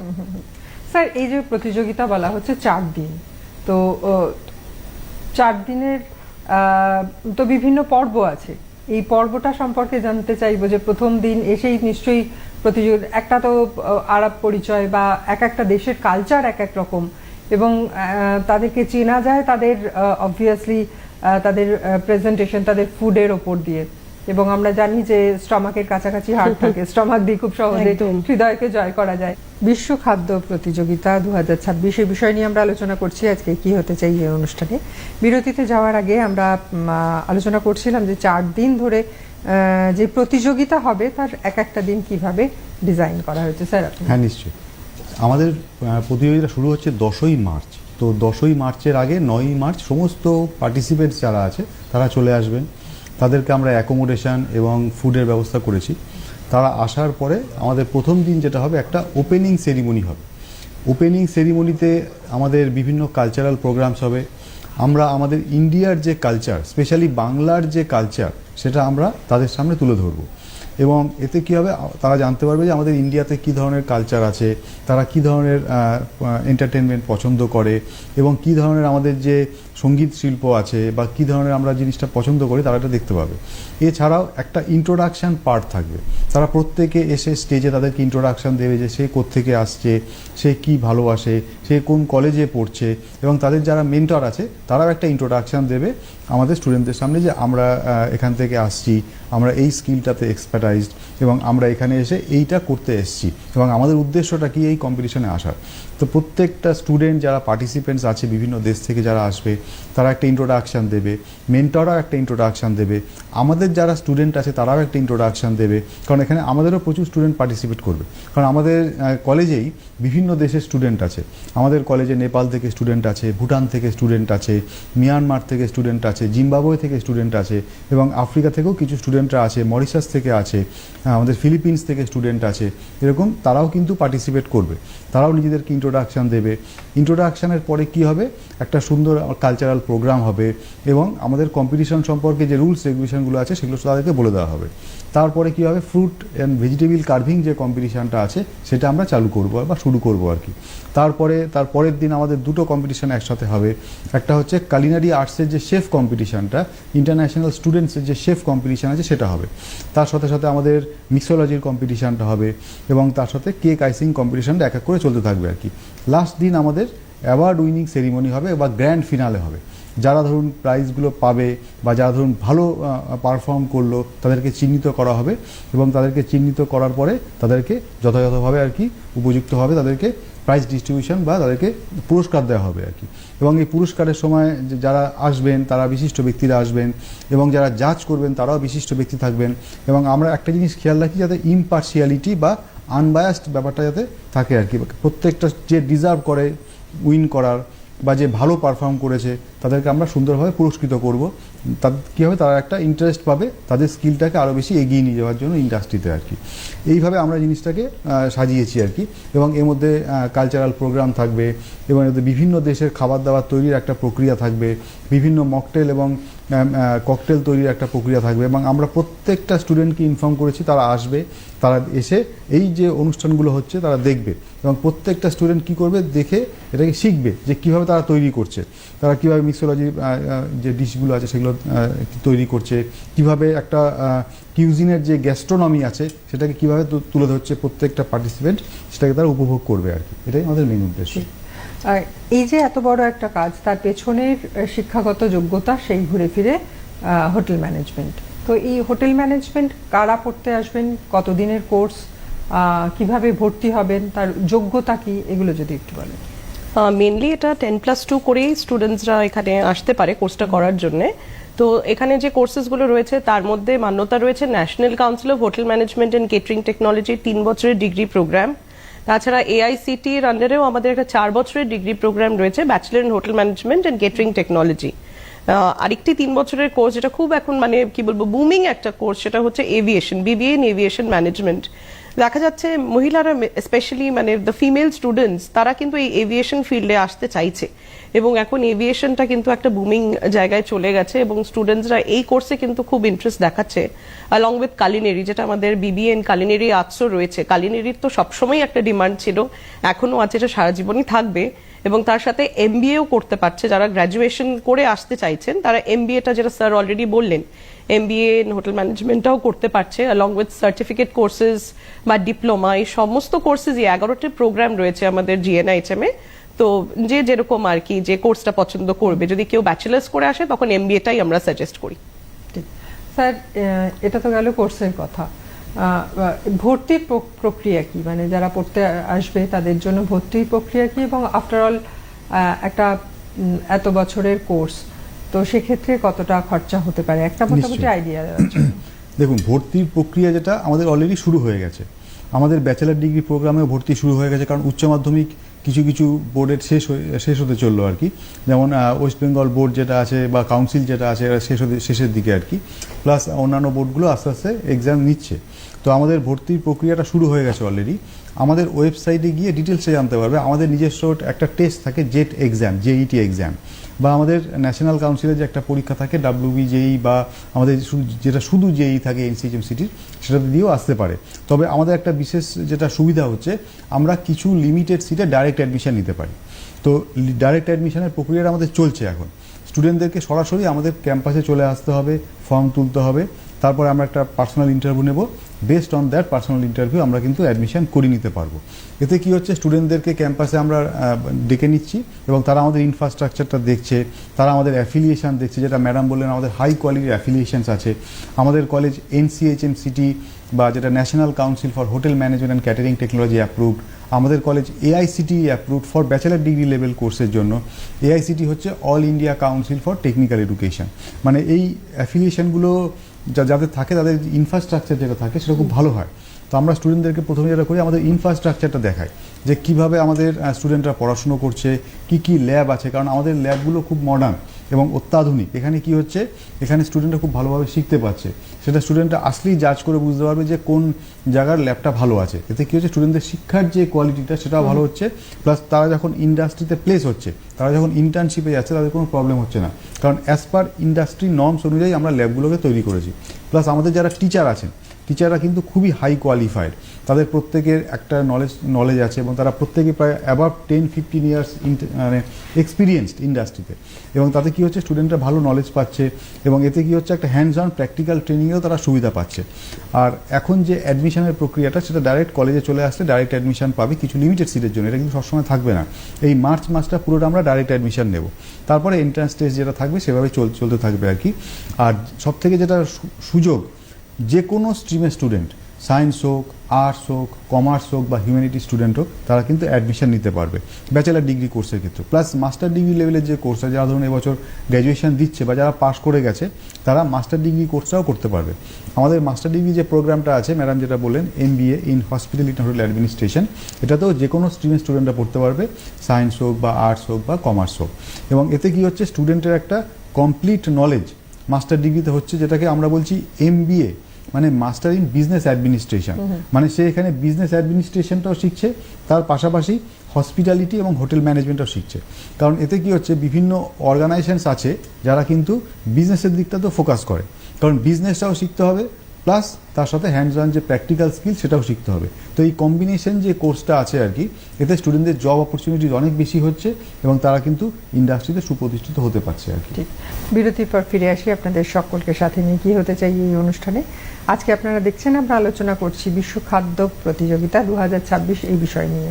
স্যার এই যে প্রতিযোগিতা বলা হচ্ছে 4 দিন, তো 4 দিনের তো বিভিন্ন পর্ব আছে, এই পর্বটা সম্পর্কে জানতে চাইবো যে প্রথম দিন এসেই নিশ্চয়ই প্রতিযোগিতা একটা তো আলাপ পরিচয় বা একটা দেশের কালচার এক এক রকম, এবং তাদেরকে চেনা যায় তাদের অবভিয়াসলি তাদের প্রেজেন্টেশন, তাদের ফুডের ওপর দিয়ে, এবং আমরা জানি যে স্টমাকের কাছাকাছি হাড় থাকে, স্টমাক দিয়ে খুব সহজে হৃদয়কে জয় করা যায়। বিশ্ব খাদ্য প্রতিযোগিতা 2026 এই বিষয় নিয়ে আমরা আলোচনা করছি আজকে কি হতে চাই এই অনুষ্ঠানে। বিরতিতে যাওয়ার আগে আমরা আলোচনা করছিলাম যে 4 দিন ধরে যে প্রতিযোগিতা হবে তার একটা দিন কিভাবে ডিজাইন করা হয়েছে। স্যার আপনি? হ্যাঁ নিশ্চয়ই, আমাদের প্রতিযোগিতা শুরু হচ্ছে 10ই মার্চ, তো 10ই মার্চের আগে 9ই মার্চ সমস্ত পার্টিসিপেন্টস যারা আছে তারা চলে আসবেন, তাদেরকে আমরা অ্যাকোমোডেশন এবং ফুডের ব্যবস্থা করেছি। তারা আসার পরে আমাদের প্রথম দিন যেটা হবে একটা ওপেনিং সেরিমনি হবে। ওপেনিং সেরিমনিতে আমাদের বিভিন্ন কালচারাল প্রোগ্রামস হবে, আমরা আমাদের ইন্ডিয়ার যে কালচার, স্পেশালি বাংলার যে কালচার, সেটা আমরা তাদের সামনে তুলে ধরবো, এবং এতে কী হবে তারা জানতে পারবে যে আমাদের ইন্ডিয়াতে কী ধরনের কালচার আছে, তারা কী ধরনের এন্টারটেনমেন্ট পছন্দ করে, এবং কী ধরনের আমাদের যে সঙ্গীত শিল্প আছে বা কী ধরনের আমরা জিনিসটা পছন্দ করি তারা এটা দেখতে পাবে। এছাড়াও একটা ইন্ট্রোডাকশান পার্ট থাকবে, তারা প্রত্যেকে এসে স্টেজে তাদেরকে ইন্ট্রোডাকশান দেবে যে সে কোত্থেকে আসছে, সে কি ভালোবাসে, সে কোন কলেজে পড়ছে, এবং তাদের যারা মেন্টর আছে তারাও একটা ইন্ট্রোডাকশান দেবে আমাদের স্টুডেন্টদের সামনে যে আমরা এখান থেকে আসছি, আমরা এই স্কিলটাতে এক্সপার্টাইজড, এবং আমরা এখানে এসে এইটা করতে এসেছি, এবং আমাদের উদ্দেশ্যটা কি এই কম্পিটিশনে আসার। তো প্রত্যেকটা স্টুডেন্ট যারা পার্টিসিপেন্টস আছে বিভিন্ন দেশ থেকে যারা আসবে তারা একটা ইন্ট্রোডাকশান দেবে, মেন্টররাও একটা ইন্ট্রোডাকশান দেবে, আমাদের যারা স্টুডেন্ট আছে তারাও একটা ইন্ট্রোডাকশান দেবে, কারণ এখানে আমাদেরও প্রচুর স্টুডেন্ট পার্টিসিপেট করবে। কারণ আমাদের কলেজেই বিভিন্ন দেশের স্টুডেন্ট আছে, আমাদের কলেজে নেপাল থেকে স্টুডেন্ট আছে, ভুটান থেকে স্টুডেন্ট আছে, মিয়ানমার থেকে স্টুডেন্ট আছে, জিম্বাবুয়ে থেকে স্টুডেন্ট আছে, এবং আফ্রিকা থেকেও কিছু স্টুডেন্টরা আছে, মরিশাস থেকে আছে, আমাদের ফিলিপিন্স থেকে স্টুডেন্ট আছে, এরকম তারাও কিন্তু পার্টিসিপেট করবে, তারাও নিজেদেরকে ইন্ট্রোডাকশান দেবে। ইন্ট্রোডাকশানের পরে কি হবে, একটা সুন্দর কালচারাল প্রোগ্রাম হবে, এবং আমাদের কম্পিটিশন সম্পর্কে যে রুলস রেগুলেশনগুলো আছে সেগুলো তাদেরকে বলে দেওয়া হবে। তারপরে কি হবে, ফ্রুট অ্যান্ড ভেজিটেবল কার্ভিং যে কম্পিটিশানটা আছে সেটা আমরা চালু করবো বা শুরু করবো আর কি। তারপরের দিন আমাদের দুটো কম্পিটিশান একসাথে হবে। একটা হচ্ছে কালিনারি আর্টসের যে শেফ কম্পিটিশানটা, ইন্টারন্যাশনাল স্টুডেন্টসের যে শেফ কম্পিটিশান আছে সেটা হবে। তার সাথে সাথে আমাদের মিক্সোলজির কম্পিটিশানটা হবে, এবং তার সাথে কেক আইসিং কম্পিটিশানটা এক এক করে চলতে থাকবে আর কি। লাস্ট দিন আমাদের অ্যাওয়ার্ড উইনিং সেরিমনি হবে বা গ্র্যান্ড ফিনালে হবে। যারা ধরুন প্রাইজগুলো পাবে বা যারা ধরুন ভালো পারফর্ম করলো তাদেরকে চিহ্নিত করা হবে, এবং তাদেরকে চিহ্নিত করার পরে তাদেরকে যথাযথভাবে আর কি উপযুক্তভাবে তাদেরকে প্রাইজ ডিস্ট্রিবিউশন বা তাদেরকে পুরস্কার দেওয়া হবে আর কি। এবং এই পুরস্কারের সময় যারা আসবেন তারা বিশিষ্ট ব্যক্তিরা আসবেন, এবং যারা জাজ করবেন তারাও বিশিষ্ট ব্যক্তি থাকবেন। এবং আমরা একটা জিনিস খেয়াল রাখি, যাতে ইমপার্শিয়ালিটি বা আনবায়াসড ব্যাপারটা যাতে থাকে আর কি। প্রত্যেকটা যে ডিজার্ভ করে উইন করার বা যে ভালো পারফর্ম করেছে তাদেরকে আমরা সুন্দরভাবে পুরস্কৃত করব। তাদের কী হবে, তারা একটা ইন্টারেস্ট পাবে তাদের স্কিলটাকে আরও বেশি এগিয়ে নিয়ে যাওয়ার জন্য ইন্ডাস্ট্রিতে আর কি। এইভাবে আমরা জিনিসটাকে সাজিয়েছি আর কি। এবং এর মধ্যে কালচারাল প্রোগ্রাম থাকবে, এবং এতে বিভিন্ন দেশের খাবার দাবার তৈরির একটা প্রক্রিয়া থাকবে, বিভিন্ন মকটেল এবং ককটেল তৈরির একটা প্রক্রিয়া থাকবে, এবং আমরা প্রত্যেকটা স্টুডেন্টকে ইনফর্ম করেছি তারা আসবে, তারা এসে এই যে অনুষ্ঠানগুলো হচ্ছে তারা দেখবে, এবং প্রত্যেকটা স্টুডেন্ট কী করবে, দেখে এটাকে শিখবে যে কীভাবে তারা তৈরি করছে, তারা কীভাবে মিক্সোলজি যে ডিশগুলো আছে সেগুলো তৈরি করছে, কিভাবে একটা কিউজিনের যে গ্যাস্ট্রোনমি আছে সেটাকে কিভাবে তুলে ধরছে প্রত্যেকটা পার্টিসিপেন্ট, সেটাকে তারা উপভোগ করবে আর কি। এটাই আমাদের মেন উদ্দেশ্য। এই যে এত বড় একটা কাজ, তার পেছনের শিক্ষাগত যোগ্যতা সেই ঘুরে ফিরে হোটেল ম্যানেজমেন্ট। তো এই হোটেল ম্যানেজমেন্ট কারা পড়তে আসবেন, কতদিনের কোর্স, কিভাবে ভর্তি হবেন, তার যোগ্যতা কি, এগুলো যদি একটু বলেন। মেনলি এটা 10+2 করেই স্টুডেন্টসরা এখানে আসতে পারে কোর্সটা করার জন্যে। তো এখানে যে কোর্সেসগুলো রয়েছে তার মধ্যে মান্যতা রয়েছে national council of hotel management and catering technology 3 বছরের ডিগ্রি প্রোগ্রাম। তাছাড়া AICTEর আন্ডারেও আমাদের একটা 4 বছরের ডিগ্রি প্রোগ্রাম রয়েছে, bachelor in hotel management and catering technology. আরেকটি 3 বছরের কোর্স যেটা খুব এখন মানে কি বলবো বুমিং একটা কোর্স, সেটা হচ্ছে aviation, BBA in aviation management. দেখা যাচ্ছে মহিলারা স্পেশালি মানে দ্য ফিমেল স্টুডেন্টস তারা কিন্তু এই এভিয়েশন ফিল্ডে আসতে চাইছে, এবং এখন এভিয়েশনটা কিন্তু একটা বুমিং জায়গায় চলে গেছে, এবং স্টুডেন্টসরা এই কোর্সে কিন্তু খুব ইন্টারেস্ট দেখাচ্ছে। অ্যালং উইথ কালিনারি, যেটা আমাদের BBA ইন কালিনারি আর্টসও রয়েছে। কালিনারির তো সবসময় একটা ডিমান্ড ছিল, এখনো আছে, এটা সারা জীবনই থাকবে। এবং তার সাথে MBAও করতে পারছে, যারা গ্র্যাজুয়েশন করে আসতে চাইছেন তারা MBAটা, যেটা স্যার অলরেডি বললেন, MBA ইন হোটেল ম্যানেজমেন্টটাও করতে পারছে, অ্যালং উইথ সার্টিফিকেট কোর্সেস বা ডিপ্লোমা। এই সমস্ত কোর্সেসই 11টি প্রোগ্রাম রয়েছে আমাদের GNIHM এ। তো যে যেরকম আর কি যে কোর্সটা পছন্দ করবে, যদি কেউ ব্যাচেলার্স করে আসে তখন MBAটাই আমরা সাজেস্ট করি। স্যার, এটা তো গেল কোর্সের কথা। ভর্তির প্রক্রিয়া কি, মানে যারা পড়তে আসবে তাদের জন্য ভর্তির প্রক্রিয়া কি, এবং আফটারঅল একটা এত বছরের কোর্স, তো সেক্ষেত্রে কতটা খরচা হতে পারে, একটা মোটামুটি আইডিয়া দেওয়ার জন্য। দেখুন, ভর্তির প্রক্রিয়া যেটা আমাদের অলরেডি শুরু হয়ে গেছে, আমাদের ব্যাচেলার ডিগ্রি প্রোগ্রামেও ভর্তি শুরু হয়ে গেছে, কারণ উচ্চ মাধ্যমিক কিছু কিছু বোর্ডের শেষ হতে চললো আর কি। যেমন ওয়েস্ট বেঙ্গল বোর্ড যেটা আছে বা কাউন্সিল যেটা আছে শেষের দিকে আর কি, প্লাস অন্যান্য বোর্ডগুলো আস্তে আস্তে এক্সাম নিচ্ছে। তো আমাদের ভর্তির প্রক্রিয়াটা শুরু হয়ে গেছে অলরেডি। আমাদের ওয়েবসাইটে গিয়ে ডিটেলসে জানতে পারবে। আমাদের নিজস্ব একটা টেস্ট থাকে, জেট এক্সাম, JET এক্সাম, বা আমাদের ন্যাশনাল কাউন্সিলের যে একটা পরীক্ষা থাকে WBJE, বা আমাদের যেটা শুধু JEE থাকে NCHM সিটির, সেটাতে দিয়েও আসতে পারে। তবে আমাদের একটা বিশেষ যেটা সুবিধা হচ্ছে, আমরা কিছু লিমিটেড সিটে ডাইরেক্ট অ্যাডমিশন নিতে পারি। তো ডাইরেক্ট অ্যাডমিশনের প্রক্রিয়াটা আমাদের চলছে এখন। স্টুডেন্টদেরকে সরাসরি আমাদের ক্যাম্পাসে চলে আসতে হবে, ফর্ম তুলতে হবে, তারপরে আমরা একটা পার্সোনাল ইন্টারভিউ নেব, based on that personal interview আমরা কিন্তু অ্যাডমিশন করে নিতে পারবো। এতে কি হচ্ছে, স্টুডেন্টদেরকে ক্যাম্পাসে আমরা ডেকে নিচ্ছি এবং তারা আমাদের ইনফ্রাস্ট্রাকচারটা দেখছে, তারা আমাদের অ্যাফিলিয়েশন দেখছে, যেটা ম্যাডাম বললেন আমাদের হাই কোয়ালিটির অ্যাফিলিয়েশনস আছে। আমাদের কলেজ NCHMCT বা যেটা national council for hotel management and catering technology approved. আমাদের college AICTE approved for bachelor degree level কোর্সের জন্য। AICTE হচ্ছে all India council for technical education. মানে এই অ্যাফিলিয়েশনগুলো যাদের থাকে তাদের ইনফ্রাস্ট্রাকচার যেটা থাকে সেটা খুব ভালো হয়। তো আমরা স্টুডেন্টদেরকে প্রথমে যেটা করি, আমাদের ইনফ্রাস্ট্রাকচারটা দেখাই যে কিভাবে আমাদের স্টুডেন্টরা পড়াশুনো করছে, কি কি ল্যাব আছে, কারণ আমাদের ল্যাবগুলো খুব মডার্ন এবং অত্যাধুনিক। এখানে কি হচ্ছে, এখানে স্টুডেন্টরা খুব ভালোভাবে শিখতে পারছে, সেটা স্টুডেন্টরা আসলেই জাজ করে বুঝতে পারবে যে কোন জায়গার ল্যাবটা ভালো আছে। এতে কি হচ্ছে, স্টুডেন্টদের শিক্ষার যে কোয়ালিটিটা সেটাও ভালো হচ্ছে, প্লাস তারা যখন ইন্ডাস্ট্রিতে প্লেস হচ্ছে, তারা যখন ইন্টার্নশিপে যাচ্ছে তাদের কোনো প্রবলেম হচ্ছে না, কারণ অ্যাজ পার ইন্ডাস্ট্রি নর্মস অনুযায়ী আমরা ল্যাবগুলোকে তৈরি করেছি। প্লাস আমাদের যারা টিচার আছেন, টিচাররা কিন্তু খুবই হাই কোয়ালিফাইড, তাদের প্রত্যেকের একটা নলেজ আছে এবং তারা প্রত্যেকে প্রায় অ্যাবাভ 10-15 ইয়ার্স মানে এক্সপিরিয়েন্সড ইন্ডাস্ট্রিতে। এবং তাতে কি হচ্ছে, স্টুডেন্টরা ভালো নলেজ পাচ্ছে এবং এতে কি হচ্ছে, একটা হ্যান্ডস অন প্র্যাকটিক্যাল ট্রেনিংয়েও তারা সুবিধা পাচ্ছে। আর এখন যে অ্যাডমিশনের প্রক্রিয়াটা, সেটা ডাইরেক্ট কলেজে চলে আসলে ডাইরেক্ট অ্যাডমিশন পাবে কিছু লিমিটেড সিটের জন্য, এটা কিন্তু সবসময় থাকবে না। এই মার্চ মাসটা পুরোটা আমরা ডাইরেক্ট অ্যাডমিশন নেব, তারপরে এন্ট্রান্স টেস্ট যেটা থাকবে সেভাবে চলতে থাকবে আর কি। আর সব থেকে যেটা সুযোগ, যে কোনো স্ট্রিমের স্টুডেন্ট, সায়েন্স হোক, আর্টস হোক, কমার্স হোক বা হিউম্যানিটি স্টুডেন্ট হোক, তারা কিন্তু অ্যাডমিশন নিতে পারবে ব্যাচেলার ডিগ্রি কোর্সের ক্ষেত্রে। প্লাস মাস্টার ডিগ্রি লেভেলের যে কোর্স আছে, যারা ধরুন এবছর গ্র্যাজুয়েশন দিচ্ছে বা যারা পাস করে গেছে, তারা মাস্টার ডিগ্রি কোর্সটাও করতে পারবে। আমাদের মাস্টার ডিগ্রি যে প্রোগ্রামটা আছে, ম্যাডাম যেটা বললেন MBA in hospitality and hotel administration, এটাতেও যে কোনো স্ট্রিমের স্টুডেন্টরা পড়তে পারবে, সায়েন্স হোক বা আর্টস হোক বা কমার্স হোক। এবং এতে কি হচ্ছে, স্টুডেন্টের একটা কমপ্লিট নলেজ মাস্টার ডিগ্রিতে হচ্ছে, যেটাকে আমরা বলছি MBA, মানে মাস্টার ইন বিজনেস অ্যাডমিনিস্ট্রেশন। মানে সে এখানে বিজনেস অ্যাডমিনিস্ট্রেশনটাও শিখছে, তার পাশাপাশি হসপিটালিটি এবং হোটেল ম্যানেজমেন্টও শিখছে। কারণ এতে কি হচ্ছে, বিভিন্ন অর্গানাইজেশনস আছে যারা কিন্তু বিজনেসের দিকটাতেও ফোকাস করে, কারণ বিজনেসটাও শিখতে হবে প্লাস তার সাথে হ্যান্ডস অন যে প্র্যাকটিক্যাল স্কিল সেটাও শিখতে হবে। তো এই কম্বিনেশন যে কোর্সটা আছে আর কি, এতে স্টুডেন্টদের জব অপরচুনিটিজ অনেক বেশি হচ্ছে এবং তারা কিন্তু ইন্ডাস্ট্রিতে সুপ্রতিষ্ঠিত হতে পারছে আর কি। ঠিক, বিরতির পর ফিরে আসি আপনাদের সকলকে সাথে নিয়ে। কি হতে চাই এই অনুষ্ঠানে আজকে আপনারা দেখছেন, আমরা আলোচনা করছি বিশ্ব খাদ্য প্রতিযোগিতা 2026 এই বিষয় নিয়ে,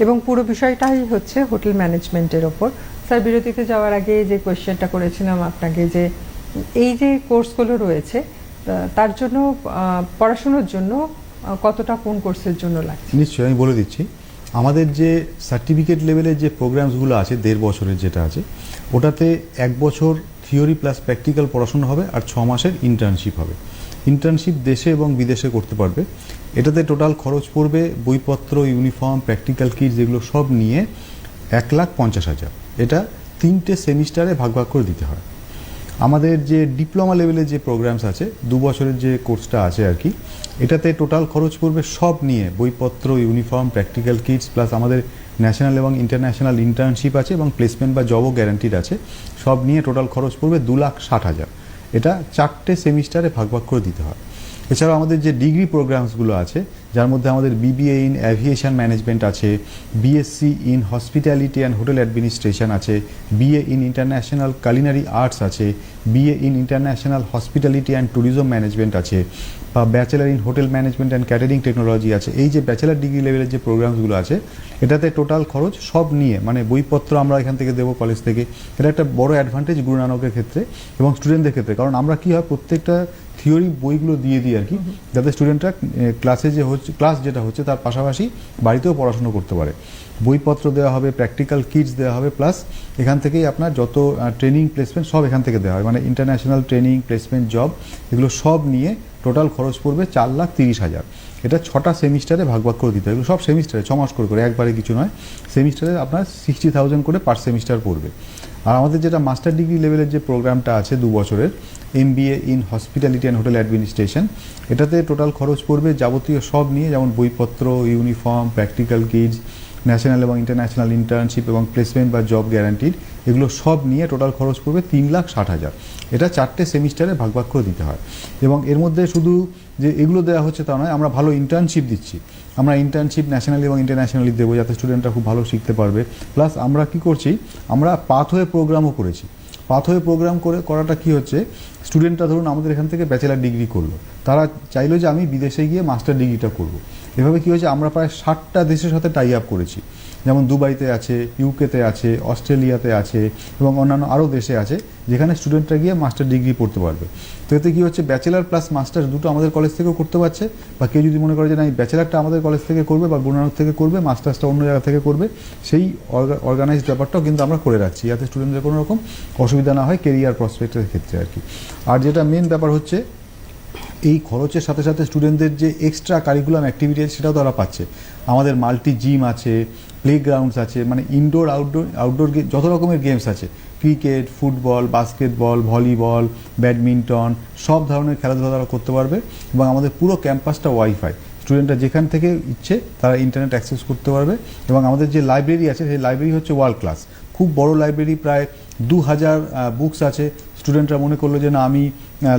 এবং পুরো বিষয়টাই হচ্ছে হোটেল ম্যানেজমেন্টের ওপর। স্যার, বিরতিতে যাওয়ার আগে যে কোয়েশ্চেনটা করেছিলাম আপনাকে, যে এই যে কোর্সগুলো রয়েছে তার জন্য পড়াশোনার জন্য কতটা কোন কোর্সের জন্য লাগছে? নিশ্চয়ই আমি বলে দিচ্ছি। আমাদের যে সার্টিফিকেট লেভেলের যে প্রোগ্রামসগুলো আছে 1.5 বছরের যেটা আছে, ওটাতে 1 বছর থিওরি প্লাস প্র্যাকটিক্যাল পড়াশোনা হবে আর 6 মাসের ইন্টার্নশিপ হবে। ইন্টার্নশিপ দেশে এবং বিদেশে করতে পারবে। এটাতে টোটাল খরচ পড়বে বইপত্র, ইউনিফর্ম, প্র্যাকটিক্যাল কিট, যেগুলো সব নিয়ে 1,50,000। এটা 3টে সেমিস্টারে ভাগ ভাগ করে দিতে হয়। আমাদের যে ডিপ্লোমা লেভেলের যে প্রোগ্রামস আছে, 2 বছরের যে কোর্সটা আছে আর কি, এটাতে টোটাল খরচ পড়বে সব নিয়ে, বইপত্র, ইউনিফর্ম, প্র্যাকটিক্যাল কিটস, প্লাস আমাদের ন্যাশনাল এবং ইন্টারন্যাশনাল ইন্টার্নশিপ আছে এবং প্লেসমেন্ট বা জবও গ্যারান্টিড আছে, সব নিয়ে টোটাল খরচ পড়বে 2,60,000। এটা 4টে সেমিস্টারে ভাগ ভাগ করে দিতে হয়। এছাড়াও আমাদের যে ডিগ্রি প্রোগ্রামসগুলো আছে, যার মধ্যে আমাদের BBA ইন অ্যাভিয়েশন ম্যানেজমেন্ট আছে, BSc in hospitality and hotel administration আছে, BA in international culinary arts আছে, BA in international hospitality and tourism management আছে, বা bachelor in hotel management and catering technology আছে। এই যে ব্যাচেলার ডিগ্রি লেভেলের যে প্রোগ্রামসগুলো আছে, এটাতে টোটাল খরচ সব নিয়ে, মানে বইপত্র আমরা এখান থেকে দেবো কলেজ থেকে। এটা একটা বড় অ্যাডভান্টেজ গুরু নানকের ক্ষেত্রে এবং স্টুডেন্টদের ক্ষেত্রে, কারণ আমরা কি হয়, প্রত্যেকটা থিওরি বইগুলো দিয়ে দিই আর কি, যাতে স্টুডেন্টরা ক্লাসে যে হচ্ছে, ক্লাস যেটা হচ্ছে তার পাশাপাশি বাড়িতেও পড়াশোনা করতে পারে। বইপত্র দেওয়া হবে, প্র্যাকটিক্যাল কিটস দেওয়া হবে, প্লাস এখান থেকেই আপনার যত ট্রেনিং প্লেসমেন্ট সব এখান থেকে দেওয়া হয়, মানে ইন্টারন্যাশনাল ট্রেনিং, প্লেসমেন্ট, জব, এগুলো সব নিয়ে টোটাল খরচ পড়বে 4,30,000। এটা 6টা সেমিস্টারে ভাগ ভাগ করে দিতে হবে, এগুলো সব সেমিস্টারে 6 মাস করে, একবারে কিছু নয়। সেমিস্টারে আপনার 60,000 করে পার সেমিস্টার পড়বে। আর আমাদের যেটা মাস্টার ডিগ্রি লেভেলের যে প্রোগ্রামটা আছে 2 বছরের, MBA in hospitality and hotel administration, এটাতে টোটাল খরচ পড়বে যাবতীয় সব নিয়ে, যেমন বইপত্র, ইউনিফর্ম, প্র্যাকটিক্যাল কিটস, ন্যাশনাল এবং ইন্টারন্যাশনাল ইন্টার্নশিপ এবং প্লেসমেন্ট বা জব গ্যারান্টিড, এগুলো সব নিয়ে টোটাল খরচ পড়বে 3,60,000। এটা 4টে সেমিস্টারে ভাগ ভাগ করে দিতে হয়। এবং এর মধ্যে শুধু যে এগুলো দেওয়া হচ্ছে তা নয়, আমরা ভালো ইন্টার্নশিপ দিচ্ছি। আমরা ইন্টার্নশিপ ন্যাশনালি এবং ইন্টারন্যাশনালি দেবো, যাতে স্টুডেন্টরা খুব ভালো শিখতে পারবে। প্লাস আমরা কি করছি, আমরা পাথওয়ে প্রোগ্রামও করেছি। পাথওয়ে প্রোগ্রাম করাটা কি হচ্ছে, স্টুডেন্টরা ধরুন আমাদের এখান থেকে ব্যাচেলার ডিগ্রি করলো, তারা চাইলো যে আমি বিদেশে গিয়ে মাস্টার ডিগ্রিটা করব। এভাবে কি হয়েছে, আমরা প্রায় 60টা দেশের সাথে টাই আপ করেছি, যেমন দুবাইতে আছে, ইউকেতে আছে, অস্ট্রেলিয়াতে আছে এবং অন্যান্য আরও দেশে আছে, যেখানে স্টুডেন্টরা গিয়ে মাস্টার ডিগ্রি পড়তে পারবে। তো এতে কী হচ্ছে, ব্যাচেলার প্লাস মাস্টার দুটো আমাদের কলেজ থেকেও করতে পারছে, বা কেউ যদি মনে করে যে না এই ব্যাচেলারটা আমাদের কলেজ থেকে করবে বা গুরু নানক থেকে করবে, মাস্টার্সটা অন্য জায়গা থেকে করবে, সেই অর্গানাইজড ব্যাপারটাও কিন্তু আমরা করে রাখছি, যাতে স্টুডেন্টদের কোনো রকম অসুবিধা না হয় কেরিয়ার প্রসপেক্টের ক্ষেত্রে আর কি। আর যেটা মেন ব্যাপার হচ্ছে, এই খরচের সাথে সাথে স্টুডেন্টদের যে এক্সট্রা কারিকুলাম অ্যাক্টিভিটি আছে সেটাও তারা পাচ্ছে। আমাদের মাল্টি জিম আছে, প্লেগ্রাউন্ডস আছে, মানে ইনডোর আউটডোর যত রকমের গেমস আছে, cricket, football, basketball, volleyball, badminton, সব ধরনের খেলাধুলা তারা করতে পারবে। এবং আমাদের পুরো ক্যাম্পাসটা ওয়াইফাই, স্টুডেন্টরা যেখান থেকে ইচ্ছে তারা ইন্টারনেট অ্যাক্সেস করতে পারবে। এবং আমাদের যে লাইব্রেরি আছে সেই লাইব্রেরি হচ্ছে ওয়ার্ল্ড ক্লাস, খুব বড় লাইব্রেরি, প্রায় 2000 বুকস আছে। স্টুডেন্টরা মনে করলো যে না আমি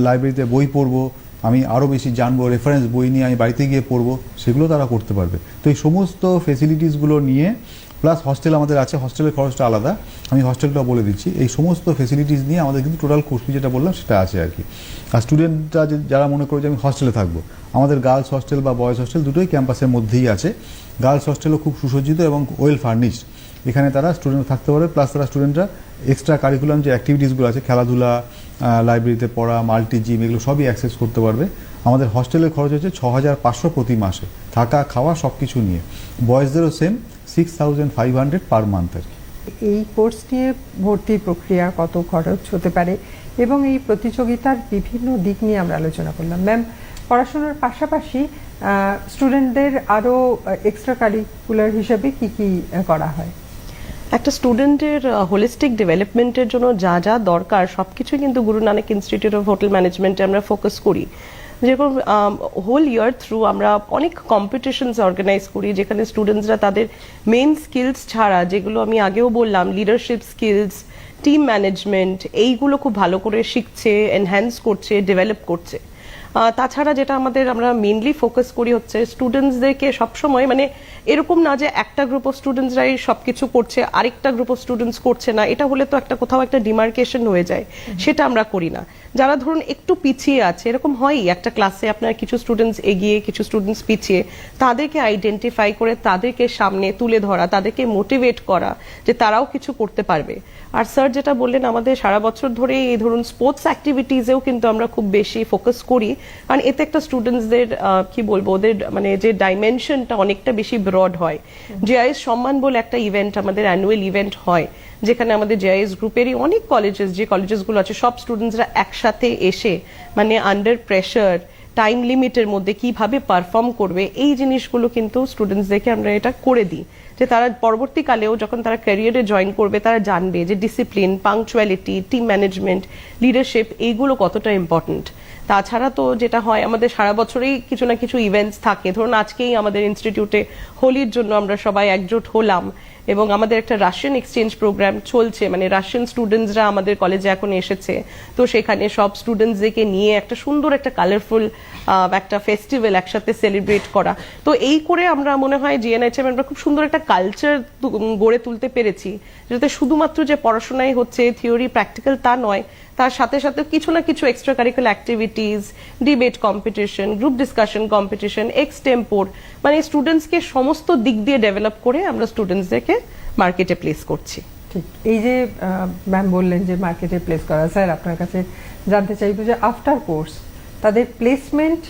লাইব্রেরিতে বই পড়বো, আমি আরও বেশি জানবো, রেফারেন্স বই নিয়ে আমি বাড়িতে গিয়ে পড়বো, সেগুলো তারা করতে পারবে। তো এই সমস্ত ফেসিলিটিসগুলো নিয়ে, প্লাস হস্টেল আমাদের আছে, হস্টেলের খরচটা আলাদা, আমি হস্টেলটাও বলে দিচ্ছি, এই সমস্ত ফেসিলিটিস নিয়ে আমাদের কিন্তু টোটাল কোর্স ফি যেটা বললাম সেটা আছে আর কি। আর স্টুডেন্টরা যারা মনে করে যে আমি হস্টেলে থাকবো, আমাদের গার্লস হস্টেল বা বয়েজ হস্টেল দুটোই ক্যাম্পাসের মধ্যেই আছে। গার্লস হস্টেলও খুব সুসজ্জিত এবং ওয়েল ফার্নিশড, এখানে তারা স্টুডেন্ট থাকতে পারবে, প্লাস তারা স্টুডেন্টরা এক্সট্রা কারিকুলাম যে অ্যাক্টিভিটিসগুলো আছে, খেলাধুলা, লাইব্রেরিতে পড়া, মাল্টি জিম, এগুলো সবই অ্যাক্সেস করতে পারবে। আমাদের হস্টেলের খরচ হচ্ছে 6500 প্রতি মাসে, থাকা খাওয়া সব কিছু নিয়ে। বয়েজদেরও সেম 6500 পার মান্থ আর কি। এই কোর্স নিয়ে ভর্তির প্রক্রিয়া, কত খরচ হতে পারে এবং এই প্রতিযোগিতার বিভিন্ন দিক নিয়ে আমরা আলোচনা করলাম। ম্যাম, পড়াশোনার পাশাপাশি স্টুডেন্টদের আরও এক্সট্রা কারিকুলার হিসেবে কি কি করা হয়? একটা স্টুডেন্টের হোলিস্টিক ডেভেলপমেন্টের জন্য যা যা দরকার সবকিছু কিন্তু গুরু নানক ইনস্টিটিউট অফ হোটেল ম্যানেজমেন্টে আমরা ফোকাস করি। যেরকম হোল ইয়ার থ্রু আমরা অনেক কম্পিটিশনস অর্গানাইজ করি, যেখানে স্টুডেন্টসরা তাদের মেন স্কিলস ছাড়া, যেগুলো আমি আগেও বললাম, লিডারশিপ স্কিলস, টিম ম্যানেজমেন্ট, এইগুলো খুব ভালো করে শিখছে, এনহ্যান্স করছে, ডেভেলপ করছে। তাছাড়া যেটা আমরা মেনলি ফোকাস করি হচ্ছে স্টুডেন্টসদেরকে সবসময়, মানে এরকম না যে একটা গ্রুপ অফ স্টুডেন্টসরাই সবকিছু করছে আরেকটা গ্রুপ অফ স্টুডেন্টস করছে না, এটা হলে তো কোথাও একটা ডিমার্কেশন হয়ে যায়, সেটা আমরা করি না। যারা ধরুন একটু পিছিয়ে আছে, এরকম হয়ই একটা ক্লাসে আপনার কিছু স্টুডেন্টস এগিয়ে কিছু স্টুডেন্টস পিছিয়ে, তাদেরকে আইডেন্টিফাই করে তাদেরকে সামনে তুলে ধরা, তাদেরকে মোটিভেট করা যে তারাও কিছু করতে পারবে। আর স্যার যেটা বললেন, আমাদের সারা বছর ধরে এই ধরুন স্পোর্টস অ্যাক্টিভিটিসেও কিন্তু আমরা খুব বেশি ফোকাস করি, কারণ এতে একটা স্টুডেন্টসদের কি বলবো, ওদের মানে যে ডাইমেনশনটা অনেকটা বেশি ব্রড হয়। জেআইএস সম্মান বলে একটা ইভেন্ট, আমাদের অ্যানুয়াল ইভেন্ট হয়, যেখানে আমাদের জেআইএস গ্রুপেরই অনেক কলেজেস, যে কলেজেসগুলো আছে, সব স্টুডেন্টসরা একসাথে এসে মানে আন্ডার প্রেশার, টাইম লিমিটের মধ্যে কিভাবে পারফর্ম করবে, এই জিনিসগুলো কিন্তু স্টুডেন্টসদেরকে আমরা এটা করে দিই, যে তারা পরবর্তীকালেও যখন তারা ক্যারিয়ারে জয়েন করবে তারা জানবে যে discipline, punctuality, team management, leadership, এইগুলো কতটা ইম্পর্টেন্ট। তাছাড়া তো যেটা হয়, আমাদের সারা বছরেই কিছু না কিছু ইভেন্টস থাকে। ধরুন আজকেই আমাদের ইনস্টিটিউটে হোলির জন্য আমরা সবাই একজোট হলাম, এবং আমাদের একটা রাশিয়ান এক্সচেঞ্জ প্রোগ্রাম চলছে, মানে রাশিয়ান স্টুডেন্টসরা আমাদের কলেজে এখন এসেছে, তো সেখানে সব স্টুডেন্টসদেরকে নিয়ে একটা সুন্দর একটা কালারফুল একটা ফেস্টিভ্যাল একসাথে সেলিব্রেট করা। তো এই করে আমরা মনে হয় জিএনএইচএম আমরা খুব সুন্দর একটা কালচার গড়ে তুলতে পেরেছি, যাতে শুধুমাত্র যে পড়াশোনাই হচ্ছে, থিওরি প্র্যাকটিক্যাল তা নয়, তার সাথে সাথে কিছু না কিছু extra curricular activities, debate competition, group discussion competition, extempore, মানে স্টুডেন্টসকে সমস্ত দিক দিয়ে ডেভেলপ করে আমরা স্টুডেন্টসদেরকে মার্কেটে প্লেস করছি। ঠিক, এই যে ম্যাম বললেন যে মার্কেটে প্লেস করা, স্যার আপনার কাছে জানতে চাইবো যে আফটার কোর্স তাদের প্লেসমেন্ট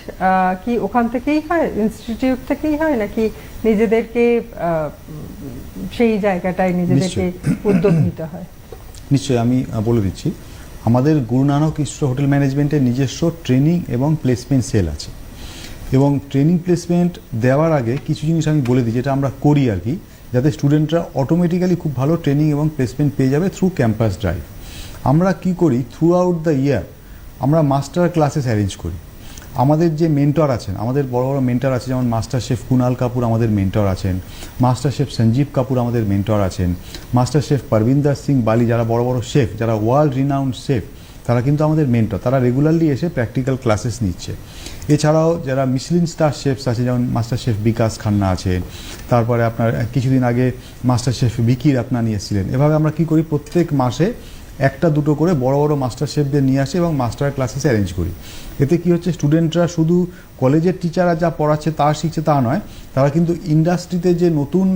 কি ওখান থেকেই হয়, ইনস্টিটিউট থেকেই হয়, নাকি নিজেদেরকে সেই জায়গাটায় নিজেদেরকে উদ্যোগ নিতে হয়? নিশ্চয়ই, আমি বলে দিচ্ছি। আমাদের গুরু নানক ইনস্টিটিউট হোটেল ম্যানেজমেন্টের নিজস্ব ট্রেনিং এবং প্লেসমেন্ট সেল আছে, এবং ট্রেনিং প্লেসমেন্ট দেওয়ার আগে কিছু জিনিস আমি বলে দিই যেটা আমরা করি আর কি, যাতে স্টুডেন্টরা অটোমেটিক্যালি খুব ভালো ট্রেনিং এবং প্লেসমেন্ট পেয়ে যাবে থ্রু ক্যাম্পাস ড্রাইভ। আমরা কি করি, থ্রু আউট দ্য ইয়ার আমরা মাস্টার ক্লাসেস অ্যারেঞ্জ করি। আমাদের যে মেন্টর আছেন, আমাদের বড় বড় মেন্টর আছে, যেমন মাস্টার শেফ কুনাল কাপুর আমাদের মেন্টর আছেন, মাস্টার শেফ সঞ্জীব কাপুর আমাদের মেন্টর আছেন, মাস্টার শেফ পারবিন্দর সিং বালি, যারা বড় বড় শেফ, যারা ওয়ার্ল্ড রিনাউন্ড শেফ, তারা কিন্তু আমাদের মেন্টর, তারা রেগুলারলি এসে প্র্যাকটিক্যাল ক্লাসেস নিচ্ছে। এছাড়াও যারা মিশলিন স্টার শেফস আছে, যেমন মাস্টার শেফ বিকাশ খান্না আছেন, তারপরে আপনার কিছুদিন আগে মাস্টার শেফ বিকির আপনার নিয়ে এসেছিলেন। এভাবে আমরা কি করি, প্রত্যেক মাসে একটা দুটো করে বড় বড় মাস্টার শেফদের নিয়ে আসি এবং মাস্টার ক্লাসেস অ্যারেঞ্জ করি। এতে কি হচ্ছে, স্টুডেন্টরা শুধু কলেজের টিচাররা যা পড়াচ্ছে তা শিখছে তা নয়, তারা কিন্তু ইন্ডাস্ট্রিতে যে নতুন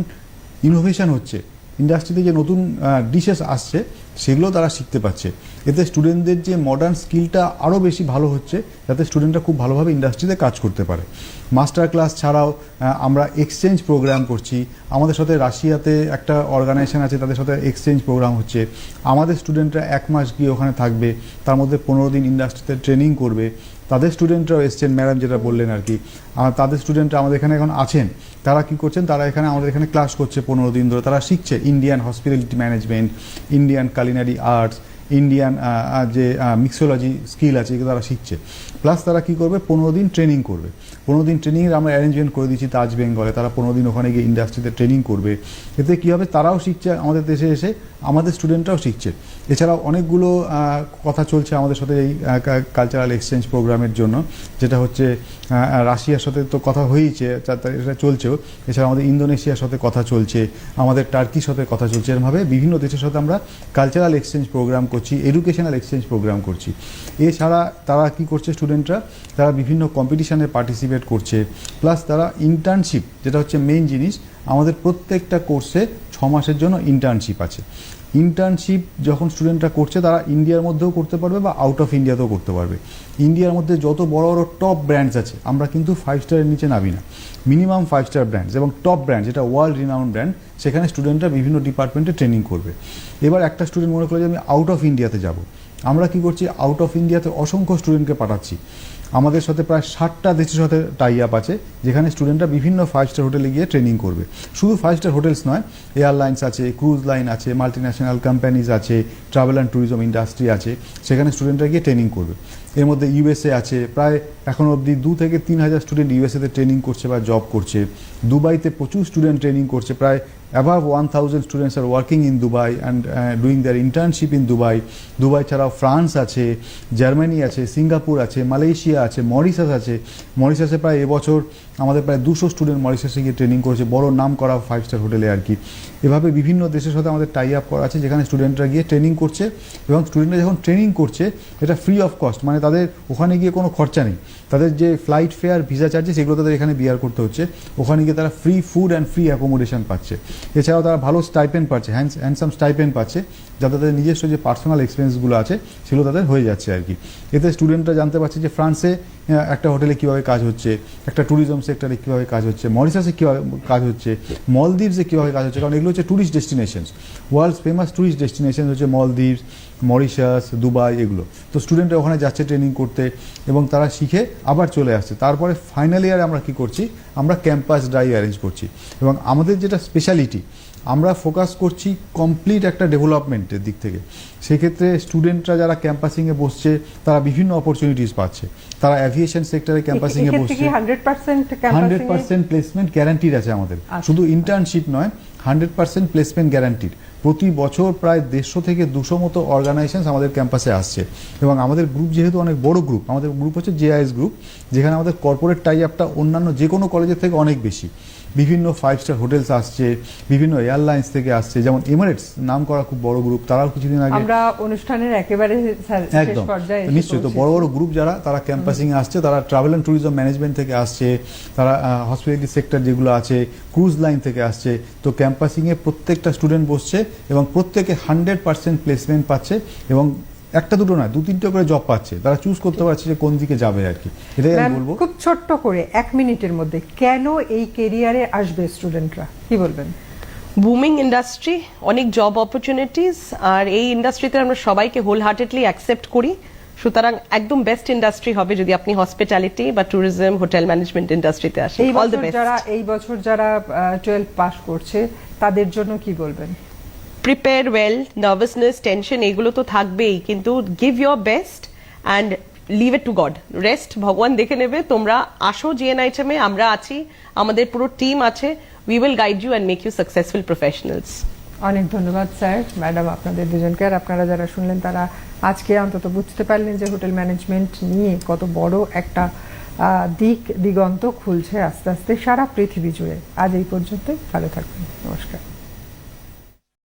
ইনোভেশন হচ্ছে, ইন্ডাস্ট্রিতে যে নতুন ডিশেস আসছে সেগুলো তারা শিখতে পাচ্ছে। এতে স্টুডেন্টদের যে মডার্ন স্কিলটা আরও বেশি ভালো হচ্ছে, যাতে স্টুডেন্টরা খুব ভালোভাবে ইন্ডাস্ট্রিতে কাজ করতে পারে। মাস্টার ক্লাস ছাড়াও আমরা এক্সচেঞ্জ প্রোগ্রাম করছি। আমাদের সাথে রাশিয়াতে একটা অর্গানাইজেশন আছে, তাদের সাথে এক্সচেঞ্জ প্রোগ্রাম হচ্ছে। আমাদের স্টুডেন্টরা 1 মাস গিয়ে ওখানে থাকবে, তার মধ্যে 15 দিন ইন্ডাস্ট্রিতে ট্রেনিং করবে। তাদের স্টুডেন্টরাও এসছেন, ম্যাডাম যেটা বললেন আর কি, তাদের স্টুডেন্টরা আমাদের এখানে এখন আছেন। তারা কি করছেন, তারা এখানে আমাদের এখানে ক্লাস করছে 15 দিন ধরে। তারা শিখছে Indian hospitality management, Indian culinary arts, Indian যে মিক্সোলজি স্কিল আছে এগুলো তারা শিখছে। প্লাস তারা কি করবে, 15 দিন ট্রেনিং করবে। 15 দিন ট্রেনিংয়ের আমরা অ্যারেঞ্জমেন্ট করে দিচ্ছি তাজ বেঙ্গলে। তারা 15 দিন ওখানে গিয়ে ইন্ডাস্ট্রিতে ট্রেনিং করবে। এতে কী হবে, তারাও শিখছে আমাদের দেশে এসে, আমাদের স্টুডেন্টরাও শিখছে। এছাড়াও অনেকগুলো কথা চলছে আমাদের সাথে এই কালচারাল এক্সচেঞ্জ প্রোগ্রামের জন্য, যেটা হচ্ছে রাশিয়ার সাথে তো কথা হয়েইছে, এটা চলছেও। এছাড়া আমাদের ইন্দোনেশিয়ার সাথে কথা চলছে, আমাদের টার্কির সাথে কথা চলছে। এরভাবে বিভিন্ন দেশের সাথে আমরা কালচারাল এক্সচেঞ্জ প্রোগ্রাম করছি, এডুকেশনাল এক্সচেঞ্জ প্রোগ্রাম করছি। এছাড়া তারা কি করছে, স্টুডেন্টরা তারা বিভিন্ন কম্পিটিশনে পার্টিসিপেট করছে। প্লাস তারা ইন্টার্নশিপ, যেটা হচ্ছে মেইন জিনিস, আমাদের প্রত্যেকটা কোর্সে 6 মাসের জন্য ইন্টার্নশিপ আছে। ইন্টার্নশিপ যখন স্টুডেন্টরা করছে, তারা ইন্ডিয়ার মধ্যেও করতে পারবে বা আউট অফ ইন্ডিয়াতেও করতে পারবে। ইন্ডিয়ার মধ্যে যত বড় বড় টপ ব্র্যান্ডস আছে, আমরা কিন্তু 5 স্টারের নিচে নামি না, মিনিমাম 5 স্টার ব্র্যান্ডস এবং টপ ব্র্যান্ড যেটা ওয়ার্ল্ড রিনাউন্ড ব্র্যান্ড, সেখানে স্টুডেন্টরা বিভিন্ন ডিপার্টমেন্টে ট্রেনিং করবে। এবার একটা স্টুডেন্ট মনে করে যে আমি আউট অফ ইন্ডিয়াতে যাব, আমরা কি করছি, আউট অফ ইন্ডিয়াতে অসংখ্য স্টুডেন্টকে পাঠাচ্ছি। আমাদের সাথে প্রায় 60টা দেশের সাথে টাই আপ আছে, যেখানে স্টুডেন্টরা বিভিন্ন 5 স্টার হোটেলে গিয়ে ট্রেনিং করবে। শুধু 5 স্টার হোটেলস নয়, এয়ারলাইন্স আছে, ক্রুজ লাইন আছে, মাল্টিন্যাশনাল কোম্পানিজ আছে, ট্রাভেল অ্যান্ড ট্যুরিজম ইন্ডাস্ট্রি আছে, সেখানে স্টুডেন্টরা গিয়ে ট্রেনিং করবে। এর মধ্যে ইউএসএ আছে, প্রায় এখন অবধি 2 থেকে 3 হাজার স্টুডেন্ট ইউএসএতে ট্রেনিং করছে বা জব করছে। দুবাইতে প্রচুর স্টুডেন্ট ট্রেনিং করছে, প্রায় above 1000 students are working in Dubai and doing their internship in Dubai. Dubai ছাড়াও ফ্রান্স আছে, জার্মানি আছে, সিঙ্গাপুর আছে, মালয়েশিয়া আছে, মরিশাস আছে। মরিশাসে প্রায় এবছর আমাদের প্রায় 200 স্টুডেন্ট মরিশাসে গিয়ে ট্রেনিং করেছে, বড় নাম করা 5 স্টার হোটেলে আর কি। এভাবে বিভিন্ন দেশের সাথে আমাদের টাই আপ করা আছে, যেখানে স্টুডেন্টরা গিয়ে ট্রেনিং করছে। এবং স্টুডেন্টরা যখন ট্রেনিং করছে, এটা ফ্রি অফ কস্ট, মানে তাদের ওখানে গিয়ে কোনো খরচা নেই। তাদের যে ফ্লাইট ফেয়ার, ভিসা চার্জেস, এগুলো তাদের এখানে বিয়ার করতে হচ্ছে। ওখানে গিয়ে তারা free food and free accommodation পাচ্ছে। এছাড়াও তারা ভালো স্টাইপেন্ড পাচ্ছে, হ্যান্ডসাম স্টাইপেন্ড পাচ্ছে, যাতে তাদের নিজস্ব যে পার্সোনাল এক্সপেন্সগুলো আছে সেগুলো তাদের হয়ে যাচ্ছে আর কি। এতে স্টুডেন্টরা জানতে পারছে যে ফ্রান্সে একটা হোটেলে কীভাবে কাজ হচ্ছে, একটা ট্যুরিজম সেক্টরে কীভাবে কাজ হচ্ছে, মরিশাসে কীভাবে কাজ হচ্ছে, মলদ্বীপসে কীভাবে কাজ হচ্ছে। কারণ এগুলো হচ্ছে tourist destinations, worlds famous tourist destination হচ্ছে মলদ্বীপস, মরিশাস, দুবাই, এগুলো। তো স্টুডেন্টরা ওখানে যাচ্ছে ট্রেনিং করতে এবং তারা শিখে আবার চলে আসছে। তারপরে ফাইনাল ইয়ারে আমরা কি করছি, আমরা ক্যাম্পাস ড্রাইভ অ্যারেঞ্জ করছি। এবং আমাদের যেটা স্পেশালিটি, আমরা ফোকাস করছি কমপ্লিট একটা ডেভেলপমেন্টের দিক থেকে। সেক্ষেত্রে স্টুডেন্টরা যারা ক্যাম্পাসিংয়ে বসছে, তারা বিভিন্ন অপরচুনিটিস পাচ্ছে। তারা অ্যাভিয়েশন সেক্টরে ক্যাম্পাসিংয়ে বসছে, 100% প্লেসমেন্ট গ্যারান্টিড আছে আমাদের। শুধু ইন্টার্নশিপ নয়, 100% প্লেসমেন্ট গ্যারান্টিড। প্রতি বছর প্রায় 150 থেকে 200 মতো অর্গানাইজেশনস আমাদের ক্যাম্পাসে আসছে। এবং আমাদের গ্রুপ যেহেতু অনেক বড় গ্রুপ, আমাদের গ্রুপ হচ্ছে জেআইএস গ্রুপ, যেখানে আমাদের কর্পোরেট টাই আপটা অন্যান্য যে কোনো কলেজের থেকে অনেক বেশি। বিভিন্ন 5 স্টার হোটেলস আসছে, বিভিন্ন এয়ারলাইন্স থেকে আসছে, যেমন এমিরেটস নাম করা খুব বড় গ্রুপ, তারাও কিছুদিন আগে আমরা অনুষ্ঠানের একেবারে শেষ পর্যায়ে নিশ্চয়ই। তো বড় বড় গ্রুপ যারা, তারা ক্যাম্পাসিংয়ে আসছে, তারা ট্রাভেল অ্যান্ড ট্যুরিজম ম্যানেজমেন্ট থেকে আসছে, তারা হসপিটালিটি সেক্টর যেগুলো আছে, ক্রুজ লাইন থেকে আসছে। তো ক্যাম্পাসিংয়ে প্রত্যেকটা স্টুডেন্ট বসছে এবং প্রত্যেকে 100% প্লেসমেন্ট পাচ্ছে এবং একটা দুটো নয়, 2-3টে করে জব পাচ্ছে। তারা চুজ করতে পারছে যে কোন দিকে যাবে আর কি। এটাই আমি বলবো। খুব ছোট্ট করে 1 মিনিটের মধ্যে কেন এই ক্যারিয়ারে আসবে স্টুডেন্টরা, কি বলবেন? বুমিং ইন্ডাস্ট্রি, অনেক জব অপরচুনিটিস, আর এই ইন্ডাস্ট্রিতে আমরা সবাইকে হোল হার্টেডলি অ্যাকসেপ্ট করি। সুতরাং একদম বেস্ট ইন্ডাস্ট্রি হবে যদি আপনি হসপিটালিটি বা ট্যুরিজম, হোটেল ম্যানেজমেন্ট ইন্ডাস্ট্রিতে আসেন। এই বছর যারা 12 পাস করছে, তাদের জন্য কি বলবেন? প্রিপেয়ার ওয়েল, নার্ভাসনেস, টেনশন এগুলো তো থাকবেই, কিন্তু give your best and leave it to God. Rest ভগবান দেখে নেবে। তোমরা আসো জিএনআইএচএম-এ, আমরা আছি, আমাদের পুরো টিম আছে। We will guide you and make you successful professionals. অনেক ধন্যবাদ স্যার, ম্যাডাম, আপনাদের দুজনকে। আর আপনারা যারা শুনলেন, তারা আজকে অন্তত বুঝতে পারলেন যে হোটেল ম্যানেজমেন্ট নিয়ে কত বড় একটা দিগন্ত খুলছে আস্তে আস্তে সারা পৃথিবী জুড়ে। আজ এই পর্যন্ত, ভালো থাকবেন, নমস্কার।